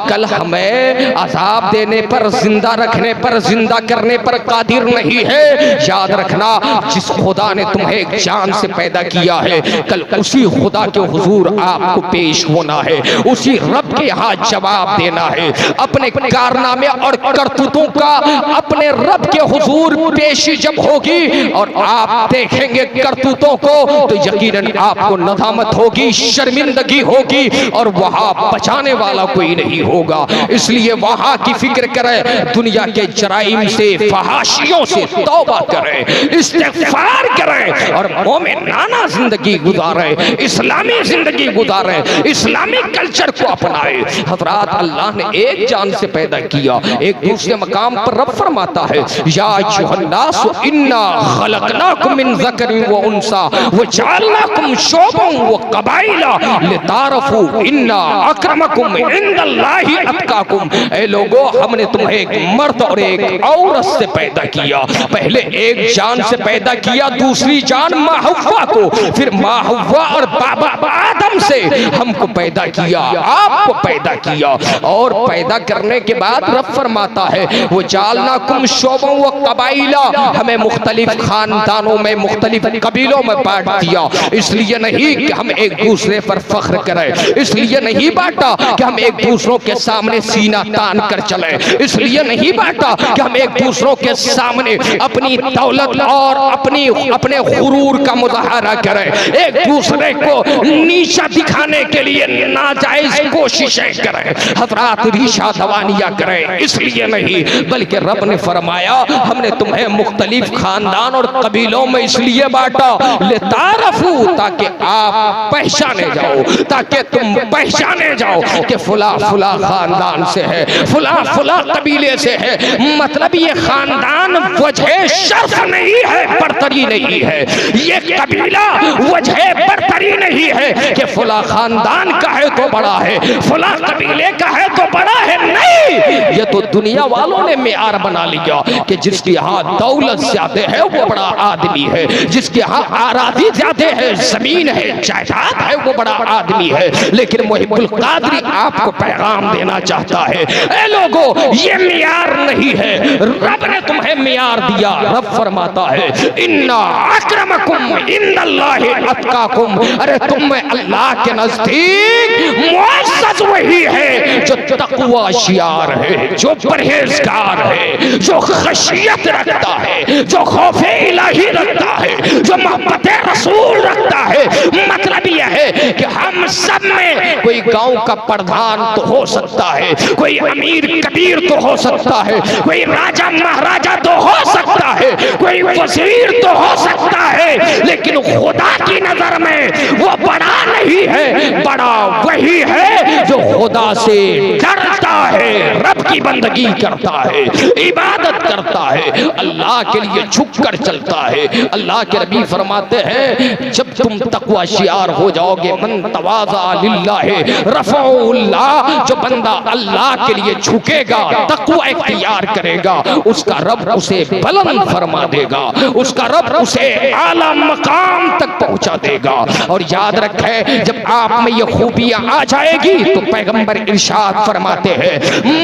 कल हमें अजाब देने पर, जिंदा रखने पर, जिंदा करने पर कादिर नहीं है? याद रखना, जिस खुदा ने तुम्हें एक जान से पैदा किया है, कल उसी खुदा के हुजूर आपको पेश होना है, उसी रब के यहाँ जवाब देना है। अपने कारनामे और करतूतों का अपने रब के हुजूर पेशी जब होगी और आप देखेंगे करतूतों को, तो यकीनन आपको नदामत होगी, शर्मिंदगी होगी और वहां बचाने वाला कोई नहीं होगा। इसलिए वहां की फिक्र करें, दुनिया के जराइम से, फहाशियों से तौबा करें, इस्तिग़फ़ार करें और मोमिनाना जिंदगी गुजारें, इस्लामी जिंदगी गुजारें, इस्लामी कल्चर को अपनाएं। हज़रात, अल्लाह ने एक जान से पैदा किया। एक दूसरे मकाम पर रब फरमाता है, या अय्युहन्नास इन्ना खलक़नाकुम मिन ज़करिन व उन्सा व जअलनाकुम शुअबन व क़बाइला लितारफू इन्ना अक्रमकुम इंदल्लाहि अत्क़ाकुम। ए लोगो, हमने तुम्हें एक मर्द और एक औरत से पैदा किया। पहले एक जान से पैदा किया, दूसरी जान माँ हव्वा को, फिर माँ हव्वा और बाबा आदम से हमको पैदा किया, आपको पैदा किया। और पैदा करने के बाद रब फरमाता है, वो जालनाकुम शुअबन व क़बाइला, हमें मुख्तलिफ खानदानों में, मुख्तलिफ कबीलों में बांट दिया। इसलिए नहीं कि हम एक दूसरे पर फख्र करें, इसलिए नहीं बांटा कि हम एक दूसरों के सामने सीना तान कर चले, इसलिए नहीं बांटा कि हम एक दूसरों के सामने अपनी दौलत और अपने गुरूर का मुजाहरा करें, एक दूसरे को नीचा दिखाने के लिए नाजायज कोशिशें करें, हज़रात रीशा दवानियां करें। इसलिए नहीं, बल्कि रब ने फरमाया, हमने तुम्हें मुख्तलिफ खानदान और कबीलों में इसलिए बांटा, लितारफू, ताकि आप पहचाने जाओ, ताकि तुम पहचाने जाओ कि फुला फुला खानदान से है, फुला फुला कबीले से है। मतलब ये खानदान वजह शर्फ नहीं है, बरतरी नहीं है, ये कबीला वजह बरतरी नहीं है कि फुला खानदान का है तो बड़ा है, फुला कबीले का है तो बड़ा है। नहीं, ये तो दुनिया वालों ने मेयार बना लिया कि जिसके यहाँ दौलत ज्यादा है वो बड़ा आदमी है, जिसके यहाँ आराधी ज्यादा है, जमीन है, जायदाद है, वो बड़ा आदमी है। लेकिन मुहिब्बुल कादरी आपको पैगाम देना चाहता है, ए लोगों, ये मेयार नहीं है, रब ने तुम्हें मेयार दिया। रब फरमाता है इन्ना अक्रमकुम इंदल्लाहि अत्काकुम, अरे तुम में अल्लाह के नजदीक मुअज़्ज़ज़ वही है जो तक़वा शियार है, जो परहेजगार है, जो खशियत रखता है, जो खौफे इलाही रखता है, जो मोहब्बत रसूल रखता है। मतलब यह है कि हम सब में कोई गांव का प्रधान तो हो सकता है, कोई अमीर कबीर तो हो सकता है, कोई राजा महाराजा तो हो सकता है, कोई वजीर तो हो सकता है, लेकिन खुदा की नजर में वो बड़ा नहीं है। बड़ा वही है जो खुदा से डरता है, रब की बंदगी करता है, इबादत करता है, अल्लाह के लिए झुककर चलता है। अल्लाह के नबी फरमाते हैं जब तुम तकवा शियार हो जाओगे, मन तवाज़ा लिल्लाहि रफ़अहुल्लाह, जो बंदा अल्लाह के लिए झुकेगा, तकवा इख्तियार करेगा, उसका रब उसे बुलंद फरमा देगा, उसका रब उसे आला मकाम तक पहुंचा देगा। और याद रखें, जब आप में ये खूबियां आ जाएगी तो पैगंबर इरशाद फरमाते हैं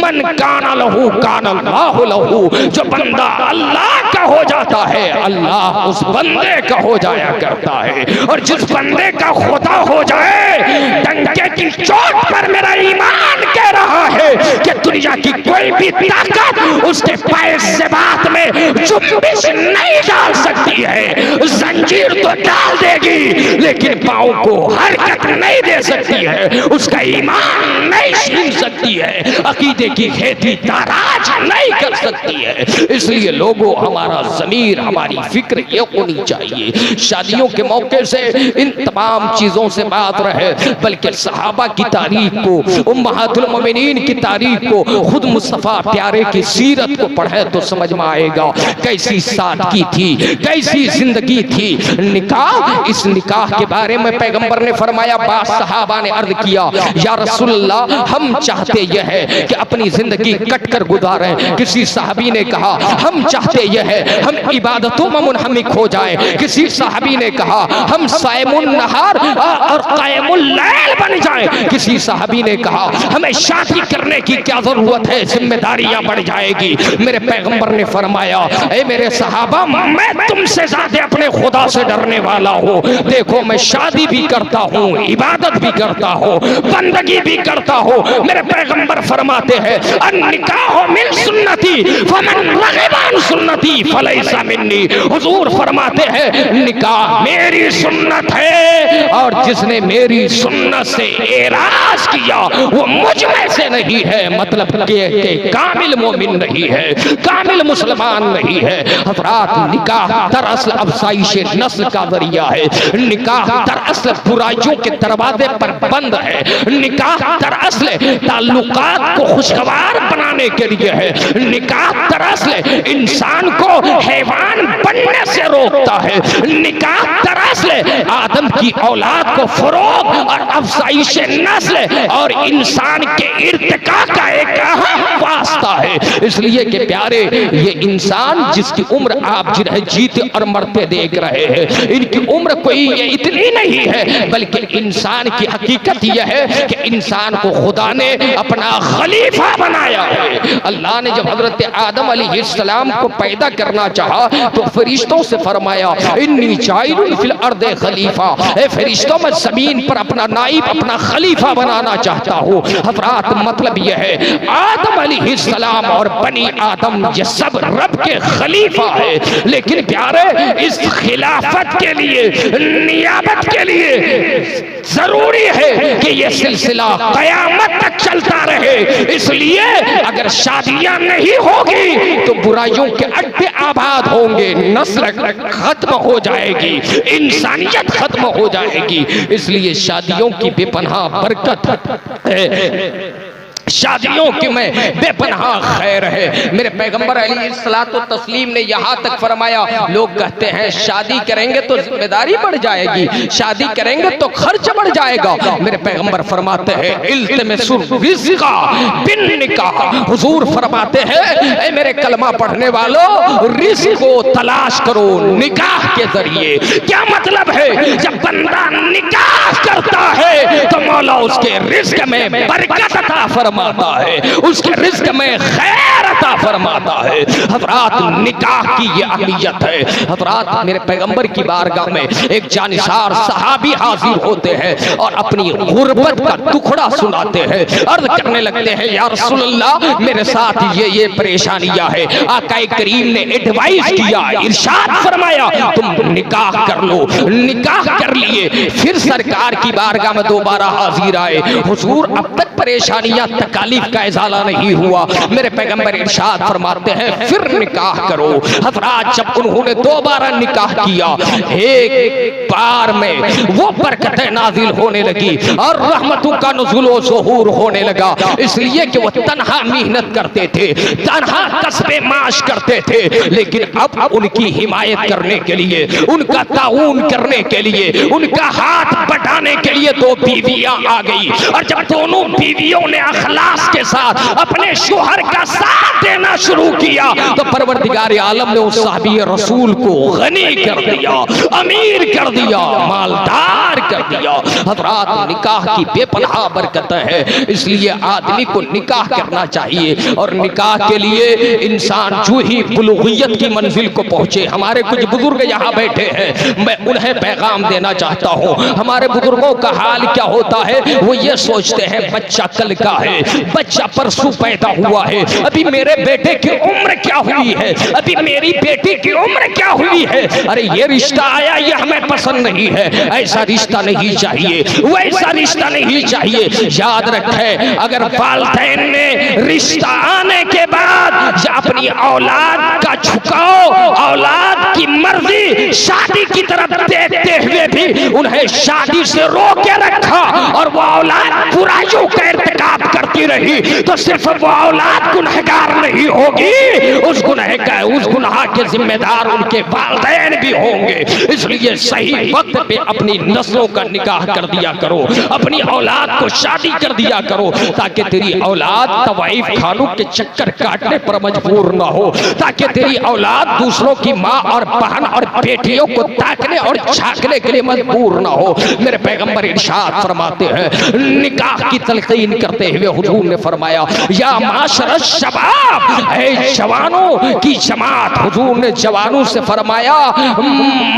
मन काना लहू काना अल्लाहु लहू, जो बंदा अल्लाह का हो जाता है अल्लाह उस बंदे का हो जाया करता है। और जिस बंदे का खुदा हो जाए, डंके की चोट पर मेरा ईमान कह रहा है कि दुनिया की कोई भी ताकत उसके पैर से बात में चुम्बिश नहीं डाल सकती है। जंजीर तो डाल देगी लेकिन पाँव को हरकत नहीं दे सकती है, उसका ईमान नहीं छीन सकती है, अकीदे की खेती ताराज नहीं कर सकती है। इसलिए लोगों, हमारा ज़मीर, हमारी फिक्र ये होनी चाहिए। शादियों के मौके से इन तमाम चीजों से बात रहे, बल्कि सहाबा की तारीख को, उम्महातुल मोमिनीन की तारीख को, खुद मुस्तफा प्यारे की सीरत को पढ़े तो समझ में आएगा कैसी सादगी थी, कैसी जिंदगी थी। निकाह, इस निकाह के बारे में पैगंबर ने फरमाया, बास सहाबा ने अर्ज किया या रसूलल्लाह, हम चाहते यह है कि अपनी जिंदगी कट कर गुजारें। किसी साहबी ने कहा हम चाहते यह है हम इबादतों में मुनहमिक हो जाएं। किसी साहबी ने कहा हम साइमुन नहार और कायमुल लैल बन जाएं। किसी साहबी ने कहा हमें शादी करने की क्या जरूरत है, जिम्मेदारियां बढ़ जाएगी। मेरे पैगंबर ने फरमाया, ऐ मेरे सहाबा, मैं तुमसे ज्यादा अपने खुदा से डरने वाला हूँ। देखो, मैं शादी भी करता हूँ, इबादत भी करता हूँ, बंदगी भी करता हूँ। मेरे पैगंबर फरमाते हैं अन्निकाह मिन सुन्नती फमन रग़िबा अन सुन्नती फलैसा मिन्नी। हुजूर फरमाते हैं निकाह मेरी सुन्नत है और जिसने मेरी सुन्नत से एराज किया वो मुझ में से नहीं है। मतलब के कामिल मोमिन नहीं है, कामिल मुसलमान नहीं है। हज़रात, निकाह दरअसल अफ़ज़ाइश नस्ल का जरिया है। निकाह दरअसल बुराइयों के दरवाजे पर बंद है। निकाह दरअसल ताल्लुकात को खुशगवार बनाने के लिए है। निकाह दरअसल इंसान को हैवान बनने से रोकता है। निकाह दरअसल आदम की औलाद को फरोग और अफ़ज़ाइश नस्ल और इंसान के इर्तिका का एक अहम वास्ता है। इसलिए कि प्यारे, ये इंसान जिसकी उम्र आप जिन्हें जीते और मरते देख रहे हैं, इनकी उम्र कोई ये इतनी नहीं है, बल्कि इंसान की हकीकत यह है कि इंसान को खुदा ने अपना खलीफा बनाया है। अल्लाह ने जब हजरत आदम अलैहिस्सलाम को पैदा करना चाहा तो फरिश्तों से फरमाया इन्नी जाइलुन फिल अर्द खलीफा, ए फरिश्तों, मैं जमीन पर अपना नाइब, अपना खलीफा बनाना चाहता हूँ। हजरात, मतलब यह है आदम अलैहिस्सलाम और बनी आदम ये सब रब के खलीफा है। लेकिन प्यारे, इस खिलाफत के लिए, नियाबत के लिए जरूरी है कि यह सिलसिला कयामत तक चलता रहे। इसलिए अगर शादियां नहीं होगी तो बुराइयों के अड्डे आबाद होंगे, नस्ल खत्म हो जाएगी, इंसानियत खत्म हो जाएगी। इसलिए शादियों की बेपनाह बरकत है। शादियों की में बेपनाह खैर है। मेरे पैगंबर अलैहिस्सलातो तस्लीम ने यहाँ तक फरमाया, लोग कहते हैं शादी करेंगे तो जिम्मेदारी बढ़ जाएगी, शादी करेंगे तो खर्च बढ़ जाएगा। मेरे पैगंबर फरमाते हैं इल्तिमिसुर रिज़्क़ा बिन निकाह। हुजूर फरमाते हैं ऐ मेरे कलमा पढ़ने वालों, रिज़्क़ को तलाश करो निकाह के जरिए। क्या मतलब है? जब बंदा निकाह करता है तो मौला उसके रिज़्क़ में बरकत अता फरमाता है, उसके रिज़्क़ में खैर अता फरमाता है। हज़रात, निकाह की ये अहमियत है। हज़रात, मेरे पैगंबर की बारगाह में एक जानिसार सहाबी हाजिर होते हैं और अपनी गुर्बत का टुकड़ा सुनाते हैं। अर्ज करने लगते हैं या रसूल अल्लाह, मेरे साथ ये परेशानियां है। आका करीम ने एडवाइस किया, इरशाद फरमाया तुम निकाह कर लो। निकाह कर लिए, फिर सरकार की बारगाह में दोबारा हाजिर आए। हुजूर, अब तक परेशानियां तकालीफ का इजाला नहीं हुआ। मेरे पैगंबर इरशाद फरमाते हैं फिर निकाह करो। हज़रात, जब उन्होंने दोबारा निकाह किया, एक बार में वो बरकतें नाजिल होने लगी और रहमतों का नुज़ुल व ज़ुहूर होने लगा। इसलिए कि वो तन्हा मेहनत करते थे, तन्हा कस्बे माश करते थे, लेकिन अब उनकी हिमायत करने के लिए, उनका ताउन करने के लिए, उनका हाथ बटाने के लिए दो बीवियां आ गई। और जब दोनों बीवियों ने अखलास के साथ अपने शोहर का साथ देना शुरू किया तो परवरदिगार आलम ने उस साहबी रसूल को गनी कर दिया, अमीर कर दिया, मालदार कर दिया। हज़रात, निकाह की बेपनाह बरकतें हैं, इसलिए आदमी को निकाह करना चाहिए। और निकाह के लिए इंसान जो ही बुलूगियत की मंजिल को पहुंचे, हमारे कुछ बुजुर्ग यहाँ बैठे हैं, मैं उन्हें पैगाम देना चाहता हूँ। हमारे बुजुर्गों का हाल क्या होता है, वो ये सोचते हैं बच्चा कल का है, बच्चा परसों पैदा हुआ है, अभी मेरे बेटे की उम्र क्या हुई है, अभी मेरी बेटी की उम्र क्या हुई है, अरे ये रिश्ता आया ये हमें पसंद नहीं है, ऐसा रिश्ता नहीं चाहिए, वैसा रिश्ता नहीं चाहिए। याद रखें, अगर वालिदैन ने रिश्ता आने के बाद अपनी औलाद का झुकाव, औलाद की मर्जी शादी की तरफ देखते हुए भी उन्हें शादी से रोक के रखा और वो औलाद बुराइयों का इर्तिकाब करती रही, तो सिर्फ वो औलाद गुनहगार नहीं होगी, उस गुनाह के जिम्मेदार उनके वालिदैन भी होंगे। इसलिए सही वक्त पे अपनी नस्लों का निकाह कर दिया करो, अपनी औलाद को शादी कर दिया करो, ताकि तेरी औलाद तवाइफ खानों के चक्कर काटने पर मजबूर ना हो, ताकि तेरी औलाद दूसरों की माँ और बहन और बेटियों को ताकने और झांकने के लिए मजबूर ना हो। मेरे पैगंबर इरशाद फरमाते हैं, निकाह की तलकीन करते हुए हुजूर ने फरमाया या माशरश शबाब, ऐ जवानों की जमात। हुजूर ने जवानों से फरमाया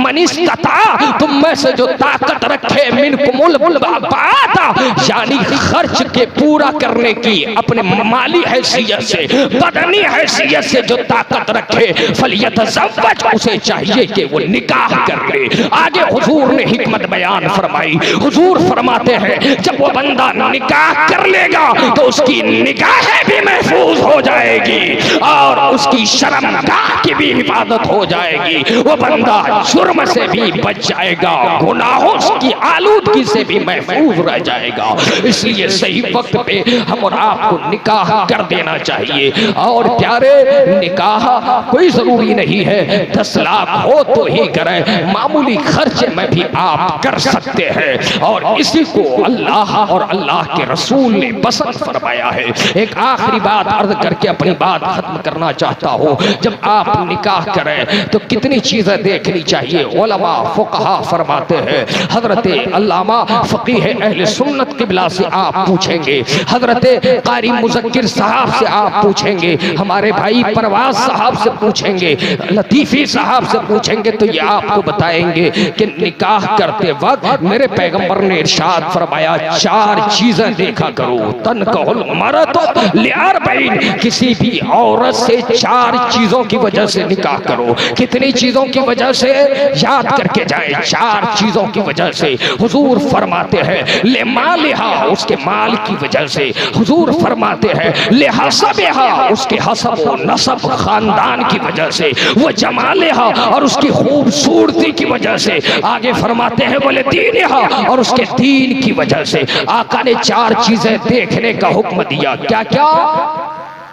मनिस्तता, तुम में से जो ताकत रखे मिनकुमुल बाता, यानी खर्च के पूरा करने की अपने माली हैसियत से, बदनी हैसियत से जो ताकत रखे, फलियतज़व्वज, उसे चाहिए कि वो निकाह कर ले। आगे हुजूर ने हिकमत बयान फरमाई। हुजूर फरमाते हैं जब वो बंदा निकाह कर लेगा तो उसकी निगाहें भी महफूज हो जाएगी और उसकी शर्मगाह की भी हिफाजत हो जाएगी। वो बंदा जुर्म से भी बच जाएगा, गुनाहों की आलूदगी से भी महफूज रह जाएगा। इसलिए सही वक्त पे हम और आपको निकाह कर देना चाहिए। और प्यारे, निकाह कोई जरूरी नहीं है 10 लाख हो तो ही करें, मामूली खर्चे में भी आप कर सकते हैं और इसी को अल्लाह और अल्लाह के रसूल ने पसंद फरमाया है। एक आखिरी बात अर्ज करके अपनी बात खत्म करना चाहता हूँ। जब आप निकाह करें तो कितनी चीजें देखनी चाहिए। उलमा फुक़हा फरमाते हैं, हजरत अल्लामा फकीह अहले सुन्नत क़िबला से आप पूछेंगे, हजरत कारी मुज़क्किर साहब से आप पूछेंगे, हमारे भाई परवाज साहब से पूछेंगे, लतीफ़ी साहब से पूछेंगे, तो ये आपको बताएंगे कि निकाह करते वक्त मेरे पैगंबर ने इरशाद फरमाया 4 चीजें देखा करो। तनकहुल मरअतु लिअरबईन, किसी भी औरत से 4 चीजों की वजह से निकाह करो। कितनी चीजों की वजह से? याद करके जाए, 4 चीजों की वजह से। हुजूर फरमाते हैं ले मालिहा, उसके माल की वजह से। हुजूर फरमाते हैं ले हसबिहा, उसके हसब व नसब खानदान की वजह से। वो जमालिहा, और उसकी खूबसूरती की वजह से। आगे फरमाते हैं बोले दीनिहा, और उसके दीन की वजह से। आका ने 4 चीजें देखने का हुक्म दिया। क्या क्या?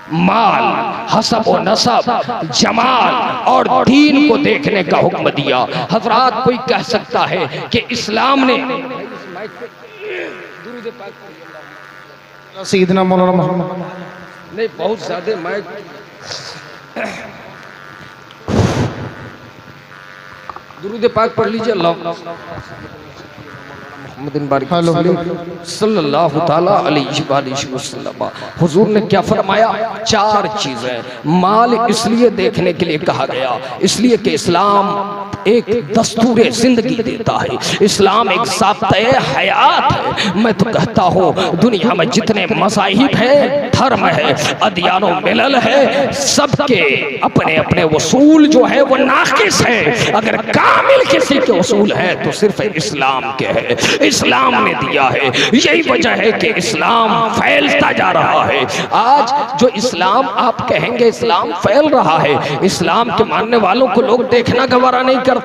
माल, हसब व नसब, जमाल और दीन को देखने का हुक्म दिया। हजरात, कोई कह सकता है कि इस्लाम ने सैयदना मौलाना मोहम्मद नहीं बहुत ज्यादा मैं दुरूद पाक पढ़ लीजिए। अल्लाह सल्लल्लाहु ताला अलैहि वसल्लम। हुजूर ने क्या फरमाया? 4 चीजें। माल इसलिए देखने के लिए कहा गया, इसलिए कि इस्लाम एक दस्तूर जिंदगी देता है। इस्लाम एक ज़ाब्ते हयात है। मैं तो कहता हूँ दुनिया में जितने मज़ाहिब हैं, धर्म है, अदियानो मिलल है, सबके अपने अपने उसूल जो है वो नाकिस है। अगर कामिल किसी के उसूल है तो सिर्फ इस्लाम के है, इस्लाम ने दिया है। यही वजह है कि इस्लाम फैलता जा रहा है। आज जो इस्लाम आप कहेंगे इस्लाम फैल रहा है, इस्लाम के मानने वालों को लोग देखना गवारा नहीं करते।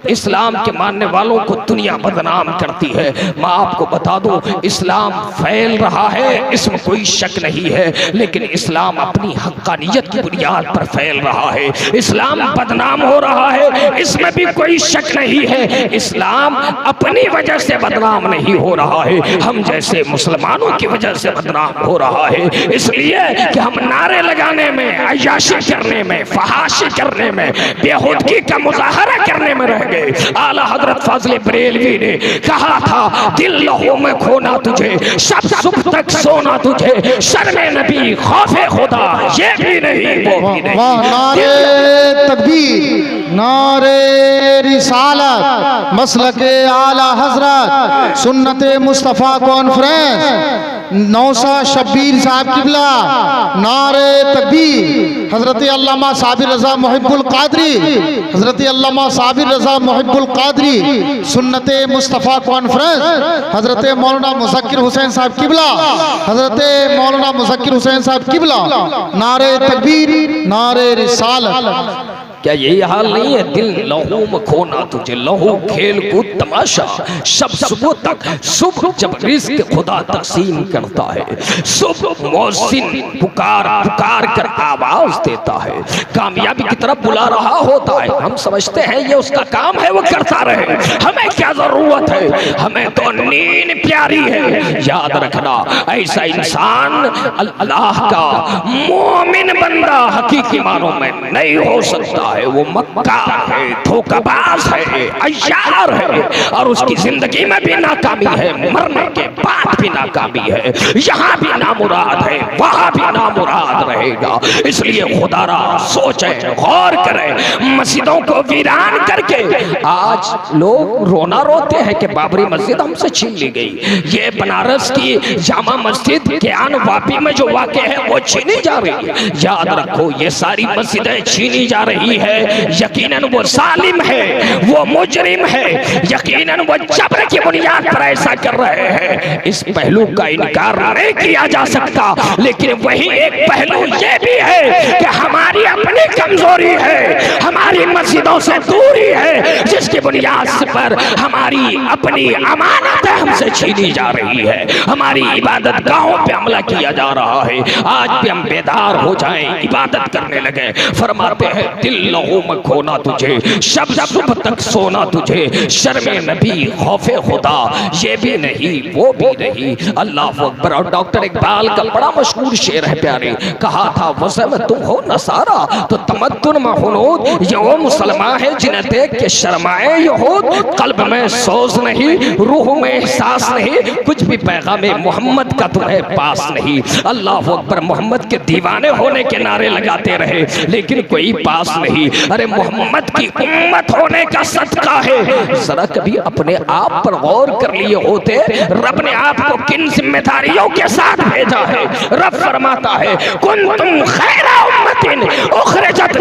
इस्लाम के मानने वालों को दुनिया बदनाम करती है। मैं आपको बता दूं, इस्लाम फैल रहा है, इसमें कोई शक नहीं है, लेकिन इस्लाम अपनी हक्कानियत की बुनियाद पर फैल रहा है। इस्लाम बदनाम हो रहा है, इसमें भी कोई शक नहीं है। इस्लाम अपनी वजह से बदनाम नहीं हो रहा है, हम जैसे मुसलमानों की वजह से बदनाम हो रहा है। इसलिए कि हम नारे लगाने में, अय्याशी करने में, फहाशी करने में, बेहुदगी का मुजाहरा करने में रह गए। आला हजरत फाज़िल बरेलवी ने कहा था दिल लहू में खोना तुझे, सब सुबह तक सोना तुझे, शर्मे नबी खौफे खुदा ये भी नहीं वो भी नहीं। नारे तकबीर, नारे रिसालत, मसलके आला हजरत सुन्नते मुस्तफ़ा कॉन्फ्रेंस नौसा शब्बीर साहब किबला, नारे तकबीर। हजरत अल्लामा साबिर रजा मुहिब्बुल कादरी, हजरत अल्लामा साबिर रजा मुहिब्बुल कादरी सुन्नते मुस्तफ़ा कॉन्फ्रेंस, हजरत मौलाना मुज़क्किर हुसैन साहब किबला, हजरत मौलाना मुज़क्किर हुसैन साहब किबला, नारे तकबीर, नारे रिसालत। क्या यही हाल नहीं है? दिल लहू में खोना तुझे, लहू खेल कूद तमाशा, सब सुबह तक। सुबह जब रिज़्क खुदा तकसीम करता है, सुबह मौसिन पुकार पुकार कर आवाज देता है, कामयाबी की तरफ बुला रहा होता है। हम समझते हैं ये उसका काम है, वो करता रहे, हमें क्या जरूरत है, हमें तो नींद प्यारी है। याद रखना, ऐसा इंसान अल्लाह का मोमिन बंदा हकीकी मानों में नहीं हो सकता है। वो मक्कार है, धोखाबाज है, अय्यार है, और उसकी जिंदगी में भी नाकामी है, मरने के बाद भी नाकामी है। यहाँ भी नामुराद है, वहाँ भी नामुराद रहेगा। इसलिए खुदारा सोचे, गौर करें। मस्जिदों को वीरान करके आज लोग रोना रोते हैं कि बाबरी मस्जिद हमसे छीन ली गई। ये बनारस की जामा मस्जिद ज्ञान वापी में जो वाक़या है वो छीनी जा रही है। याद रखो, ये सारी मस्जिदें छीनी जा रही है। यकीनन वो जालिम है, वो मुजरिम है, यकीनन वो जबर की बुनियाद पर ऐसा कर रहे हैं। इस पहलू का इनकार नहीं किया जा सकता, लेकिन वही एक पहलू ये भी है कि हमारी अपनी कमजोरी है, हमारी मस्जिदों से दूरी है, जिसकी बुनियाद पर हमारी अपनी अमानतें हमसे छीनी जा रही है, हमारी इबादत गाहों पे हमला किया जा रहा है। आज भी हम बेदार हो जाएं, इबादत करने लगे। फरमाते हैं दिल लहू में खोना तुझे, शब सुबह तक सोना तुझे, शर्मे नबी खौफे खुदा ये भी नहीं वो भी नहीं। अल्लाह अकबर। और डॉक्टर इकबाल का बड़ा मशहूर शेर है प्यारे, कहा था वज़े में तुम हो नसारा तो तमद्दुन में हुनूद, ये वो मुसलमान है जिन्हें देख के शर्माए यहूद, कल्ब में सोज नहीं, रूह में एहसास नहीं, कुछ भी पैगाम मोहम्मद का तुम्हें पास नहीं। अल्लाह अकबर। मोहम्मद के दीवाने होने के नारे लगाते रहे, लेकिन कोई पास नहीं। अरे मोहम्मद की उम्मत होने का सदका है। जरा कभी अपने आप पर गौर कर लिए होते, रब ने आपको किन जिम्मेदारियों के साथ भेजा है। रब फरमाता है कुंतुम खैरा उम्मतिन उखरिजत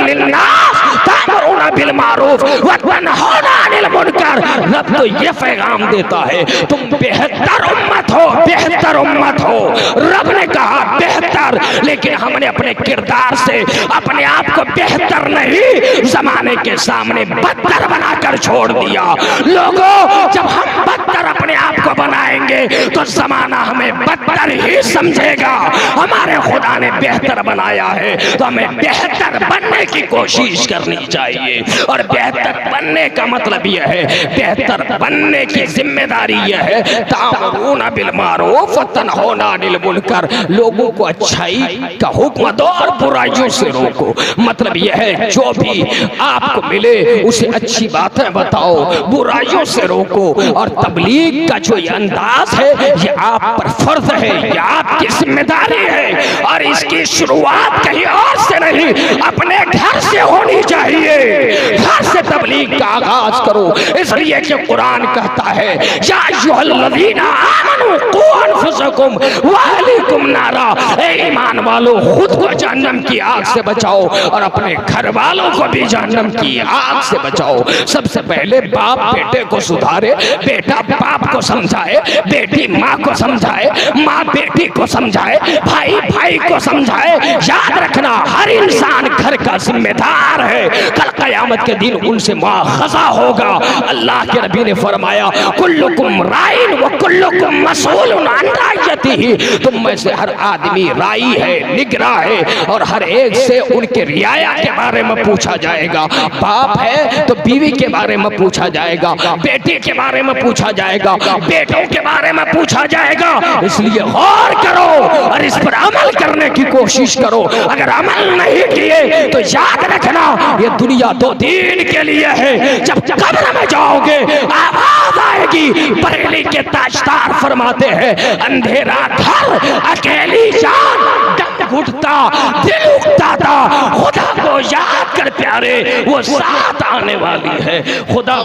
मारूफ व तन्हौना अनिल मुनकर। रब तो ये पैगाम देता है तुम बेहतर उम्मत हो, बेहतर उम्मत हो। रब ने कहा बेहतर, लेकिन हमने अपने किरदार से अपने आप को बेहतर नहीं, जमाने के सामने बदतर बनाकर छोड़ दिया। लोगों, जब हम बदतर अपने आप को बनाएंगे तो जमाना हमें बदतर ही समझेगा। हमारे खुदा ने बेहतर बनाया है तो हमें बेहतर बनने की कोशिश करनी चाहिए। और बेहतर बनने का मतलब यह है, बेहतर बनने की जिम्मेदारी यह है तामरूना बिल मारूफ व तन्हौना अनिल मुनकर। लोगों को अच्छाई का हुक्म दो और बुराइयों से रोको। मतलब यह है जो भी आपको मिले उसे अच्छी बातें बताओ, बुराइयों से रोको। और तबलीग का जो ये अंदाज है ये आप पर फर्ज है, ये आपकी जिम्मेदारी है। और इसकी शुरुआत कहीं और से नहीं, अपने घर से होनी चाहिए। घर से तबलीग का आगाज करो, इसलिए कि कुरान कहता है या अय्युहल्लज़ीना आमनू कू अनफुसकुम व अहलीकुम नारा। ए ईमान वालों, खुद को जहन्नम की आग से बचाओ और अपने घर वालों को भी जहन्नम की आग से बचाओ। सबसे पहले बाप बेटे को सुधारे, बेटा बाप को समझाए, बेटी माँ को समझाए, माँ बेटी को समझाए, भाई भाई को समझाए। याद रखना हर इंसान घर का जिम्मेदार है। कल क़यामत के दिन उनसे मुआख़ज़ा होगा। अल्लाह के नबी ने फरमाया कुल्लुकुम राइन व कुल्लुकुम मसऊलुन अन रइयतिही। तुम में से हर आदमी राई है, निगरां है, और हर एक से उनके रियाया के बारे में पूछा जाएगा। बाप है तो बीवी के बारे में पूछा जाएगा, बेटी के बारे में पूछा जाएगा, बेटों के बारे में पूछा जाएगा। इसलिए गौर करो और इस पर अमल करने की कोशिश करो। अगर अमल नहीं किए तो याद रखना ये दुनिया दो दिन के लिए है। जब कब्र में जाओगे आवाज आएगी। बरेली के ताजदार फरमाते हैं अंधेरा घर अकेली जान, दम घुटता दिल उठता था, खुदा को याद कर प्यारे वो साथ आने वाली है। खुदा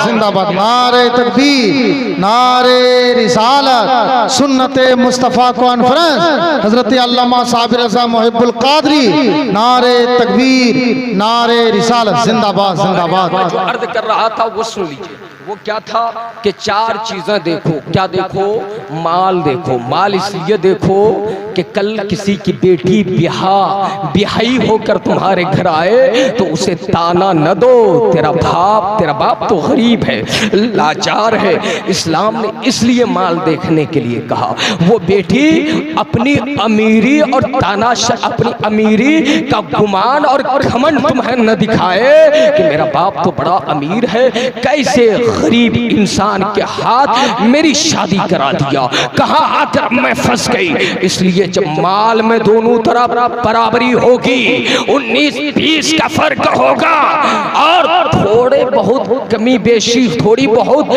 जिंदाबाद। नारे तकबीर, नारे रिसालत, सुन्नते मुस्तफ़ा कॉन्फ्रेंस, हजरत अल्लामा साबिर रज़ा मुहिब्बुल कादरी। नारे तकबीर, नारे रिसालत, जिंदाबाद जिंदाबाद। जो अर्ज कर रहा था वो सुन लीजिए। वो क्या था कि चार चीजें देखो। क्या देखो? माल देखो। माल इसलिए देखो कि कल किसी की बेटी बिहाई होकर तुम्हारे घर आए तो उसे ताना न दो, तेरा बाप तो गरीब है, लाचार है। इस्लाम ने इसलिए माल देखने के लिए कहा। वो बेटी अपनी अमीरी और तानाश, अपनी अमीरी का गुमान और घमंड तुम्हें न दिखाए कि मेरा बाप तो बड़ा अमीर है, कैसे गरीब इंसान के हाथ मेरी शादी करा दिया, कहाँ आकर मैं फंस गई। इसलिए जब माल में दोनों तरफ बराबरी होगी, 19-20 का फर्क होगा और थोड़े बहुत कमी बेशी, थोड़ी बहुत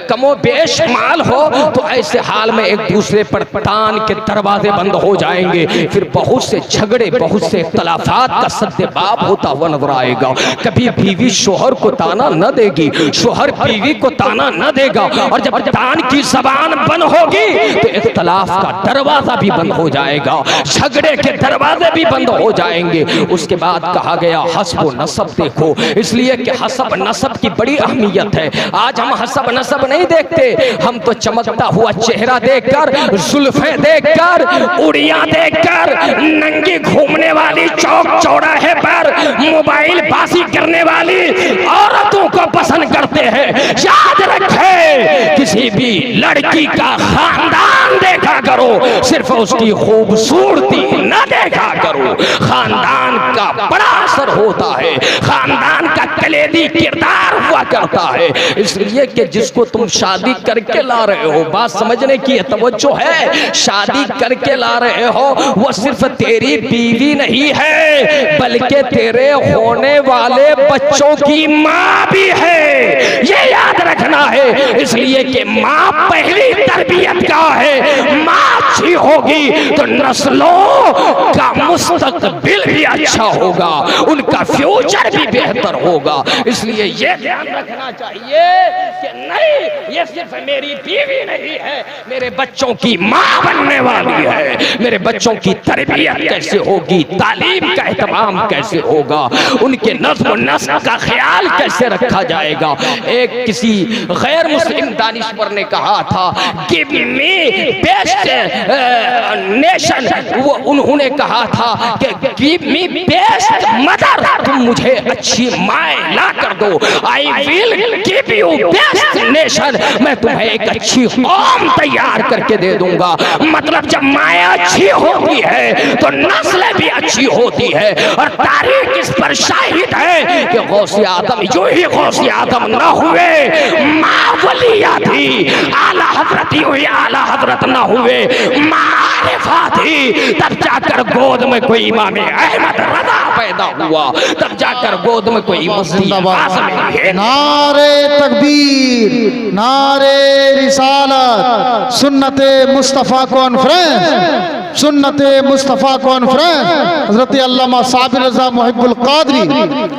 कमो बेश माल हो तो ऐसे हाल में एक दूसरे पर तान के दरवाजे बंद हो जाएंगे। फिर बहुत से झगड़े, बहुत से इख्तलाफात का सद्देबाब होता हुआ नजर आएगा। कभी बीवी शोहर को ताना न देगी, शोहर बीवी को ताना न देगा। और जब तान की जबान बंद होगी तो इख्तलाफ का दरवाजा भी बंद हो जाएगा, झगड़े के दरवाजे भी बंद हो जाएंगे। उसके बाद कहा गया हस्ब नसब देखो, इसलिए कि हस्ब नसब की बड़ी अहमियत है। आज हम हस्ब नसब नहीं देखते, हम तो चमकता हुआ चेहरा देखकर, जुल्फें देखकर, उड़ियां देखकर, नंगी घूमने वाली चौक चौराहे पर मोबाइल बाजी करने वाली औरतों को पसंद करते हैं। याद रखे किसी भी लड़की का खानदान देखा करो, सिर्फ उसकी खूबसूरती न देखा करो। खानदान का बड़ा असर होता है, खानदान का कलेदी किरदार हुआ करता है। इसलिए कि जिसको तुम शादी करके ला रहे हो, बात समझने की तवज्जो है, शादी करके ला रहे हो वो सिर्फ तेरी बीवी नहीं है बल्कि तेरे होने वाले बच्चों की माँ भी है, ये याद रखना है। इसलिए कि माँ पहली तरबियत का है, माँ अच्छी होगी तो नस्लों का मुस्तकबिल भी अच्छा अच्छा होगा, उनका फ्यूचर भी बेहतर होगा। इसलिए ये ध्यान रखना चाहिए कि नहीं, ये सिर्फ मेरी बीवी नहीं है, मेरे बच्चों की माँ बनने वाली है, मेरे बच्चों की तरबियत कैसे होगी, तालीम का एहतमाम कैसे होगा, उनके नज़्म व नस्ल का ख्याल कैसे रखा जाएगा। एक किसी गैर मुस्लिम दानिश्वर ने कहा था, गिव मी बेस्ट नेशन, वो उन्होंने कहा था कि गिव मी बेस्ट मदर, तुम मुझे अच्छी माँ ला कर दो, I will give you best nation, मैं तुम्हें एक अच्छी कौम तैयार करके दे दूंगा। मतलब जब माँ अच्छी होती है तो नस्ल भी अच्छी होती है। और तारीख इस पर शाहिद है कि गौसे आदम जो ही गौसे आदम न हुए, माँ वलिया थी, आला हजरत ही हुई, आला हजरत न हुए, मारिफा थी, तब जाकर गोद में कोई इमाम अहमद रजा पैदा हुआ, तब जाकर गोद में कोई मुफ्ती आज़म है। नारे तकबीर, नारे रिसालत, सुन्नते मुस्तफ़ा कॉन्फ्रेंस, सुन्नते मुस्तफ़ा कॉन्फ्रेंस, हज़रत अल्लामा साबिर रज़ा मुहिब्बुल क़ादरी,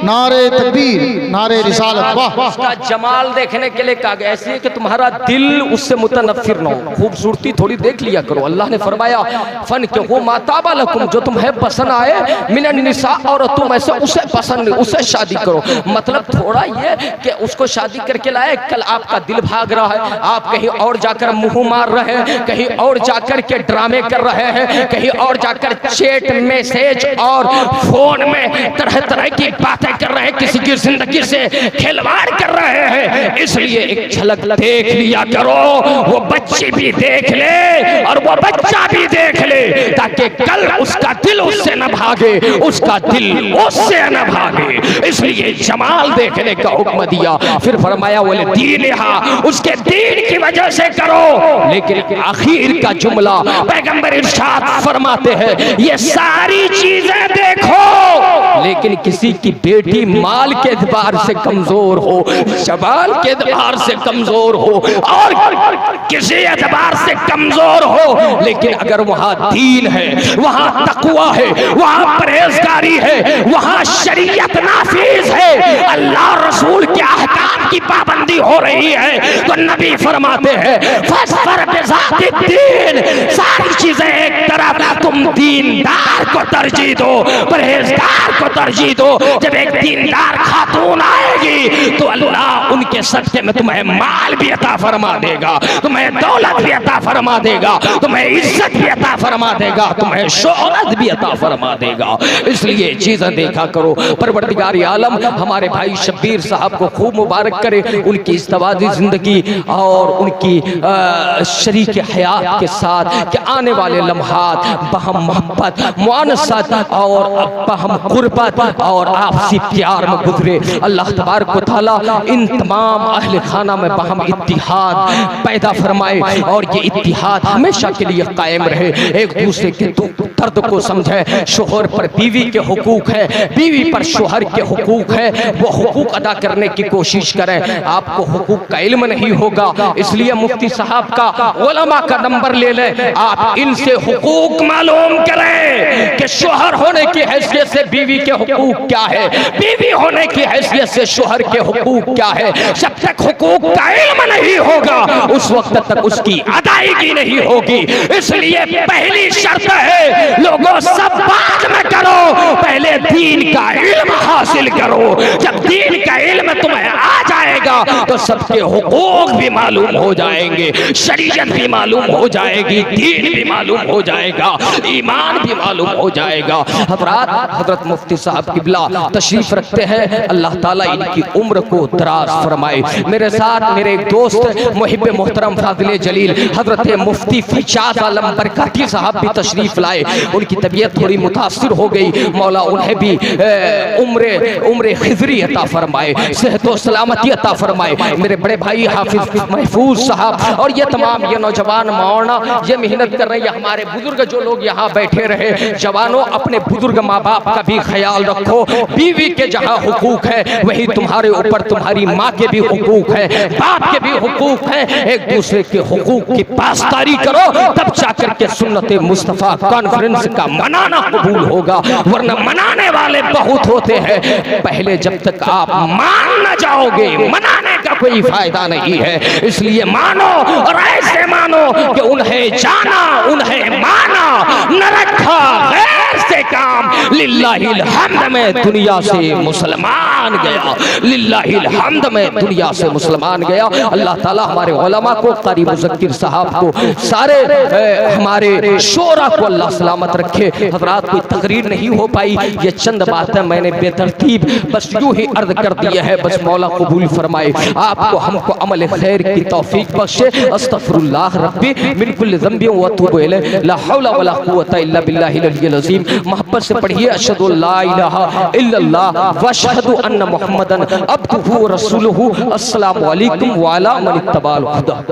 नारे तकबीर, नारे रिसालत। वाह, उसका जमाल देखने के लिए कहा गया, ऐसे है कि तुम्हारा दिल उससे मुतनफ्फिर न हो, खूबसूरती थोड़ी देख लिया करो। अल्लाह ने फरमाया फन के वो माताबा लकुम, जो तुम्हें पसंद आए, मिनन निसा, और तुम ऐसे उसे पसंद, उसे शादी करो। मतलब थोड़ा ये कि उसको शादी करके लाए, कल आपका दिल भाग रहा है, आप कहीं और जाकर मुंह मार रहे हैं, कहीं और जाकर के ड्रामे कर रहे हैं, कहीं और जाकर चैट मैसेज और फोन में तरह तरह की बातें कर रहे हैं, किसी की जिंदगी से खिलवाड़ कर रहे हैं। इसलिए एक झलक देख लिया करो, वो बच्ची भी देख ले और वो बच्चा भी देख ले, ताकि कल उसका दिल उससे न भागे, उसका दिल उससे न भागे। इसलिए जमाल देखने का हुक्म दिया। फिर फरमाया बोले दीनहा, उसके दीन की वजह से करो। लेकिन आखिर का जुमला पैगंबर इरशाद फरमाते हैं, ये सारी चीजें देखो, लेकिन किसी की बेटी माल के एतबार से कमजोर हो, जबान के एतबार से कमजोर हो, और किसी एतबार से कमजोर हो, लेकिन अगर वहां दीन है, वहां तकवा है, वहां परहेजगारी है, वहां शरीयत नाफिज है, अल्लाह रसूल के अहकाम की पाबंदी हो रही है, तो नबी फरमाते हैं फस्फर बिज़ाति दीन, सारी चीजें एक तरफ, तुम दीनदार को तरजीह दो, परहेजगार को तरजीह दो। जब एक दीनदार खातून आएगी तो अल्लाह उनके सदके में तुम्हें माल भी अता फरमा देगा, तुम्हें दौलत भी अता फरमा देगा, तुम्हें इज्जत भी अता फरमा देगा, तुम्हें शोहरत भी अता फरमा देगा। इसलिए चीजें देखा करो। परवरदिगार आलम हमारे भाई शब्बीर साहब को खूब मुबारक करे, उनकी इस्तवादी जिंदगी और उनकी शरीक हयात के साथ कि आने वाले लम्हात बहम मोहब्बत, मुआनसत और बहम कुर्बत और आपसी प्यार में गुजरे। अल्लाह तबारक व तआला इन तमाम अहले खाना में बहम इत्तिहाद पैदा फरमाए और ये इत्तिहाद हमेशा के लिए कायम रहे, एक दूसरे के दर्द को समझे। शोहर पर बीवी के हुकूक है, बीवी पर शोहर के हुकूक है, वो हुकूक अदा करने की कोशिश करें। आपको हुकूक का इल्म नहीं होगा, इसलिए मुफ्ती साहब का, उलमा का नंबर ले लें, आप इनसे हुकूक मालूम करें कि शोहर होने की हैसियत से बीवी के हुकूक क्या है, बीवी होने की हैसियत से शोहर के हुकूक क्या है। जब तक हुकूक का इल्म नहीं होगा उस वक्त तक उसकी अदायगी नहीं होगी। इसलिए पहली शर्त है, लोगों सब बाद में करो, पहले दीन का इल्म हासिल करो। जब दीन का इल्म तुम्हें आ जाएगा तो सबके हुकूक भी मालूम हो जाएंगे, शरीयत भी मालूम हो जाएगी, दीन भी मालूम हो जाएगा, ईमान भी मालूम हो जाएगा। हजरत मुफ्ती साहब किबला तशरीफ रखते हैं, अल्लाह ताला इनकी उम्र को दराज फरमाए। मेरे साथ मेरे एक दोस्त मुहिब मोहतरम फाजिल जलील हजरत मुफ्ती फैजाज आलम बरकाती साहब भी तशरीफ लाए। उनकी तबीयत थोड़ी मुतासिर हो गई, मौला उन्हें भी उम्र खिजरी अता फरमाए, सेहत व सलामती अता फरमाए। मेरे बड़े भाई हाफिज महफूज साहब और ये तमाम ये नौजवान मौलाना ये मेहनत कर रहे हैं, हमारे बुजुर्ग जो लोग यहाँ बैठे रहे, जवानों अपने बुजुर्ग माँ बाप का भी ख्याल रखो। बीवी के जहाँ हुकूक है वही तुम्हारे ऊपर तुम्हारी माँ के भी हुकूक है, बाप के भी हुकूक है। एक दूसरे के हुकूक की पासदारी करो, तब जाकर के सुन्नत मुस्तफा कॉन्फ्रेंस का मनाना कबूल होगा, वरना मनाने वाले बहुत होते हैं। पहले जब तक आप मान न जाओगे मनाने का कोई फायदा नहीं है। इसलिए मानो और ऐसे मानो कि उन्हें जाना उन्हें माना, न रखा गैर से काम। लिल्लाहिल हम्द में दुनिया से मुसलमान गया, लिल्लाहिल हम्द में दुनिया से मुसलमान गया। अल्लाह ताला हमारे उलमा को, कारी मुज़क्किर साहब को, सारे हमारे शोरा को अल्लाह सलामत रखे। हज़रात कोई तकरीर नहीं हो पाई, ये चंद बातें मैंने बेतरतीब बस यूं ही अर्ज कर दिया है। बस मौला कबूल फरमाए, आपको हमको अमल खैर की तौफीक बख्शे। अस्तगफिरुल्लाह रब्बी मिन कुल्लि ज़ंबि व अतूबु इलैह, ला हौला वला कुव्वता इल्ला बिल्लाहिल अलिय्यिल अज़ीम। मोहब्बत से पढ़िए अशहदु अल्ला इलाहा इल्लल्लाह व अशहदु अन्ना मुहम्मदन अब्दुहु व रसूलुहु। अस्सलामु अलैकुम व अला मन इत्तबाअल हुदा।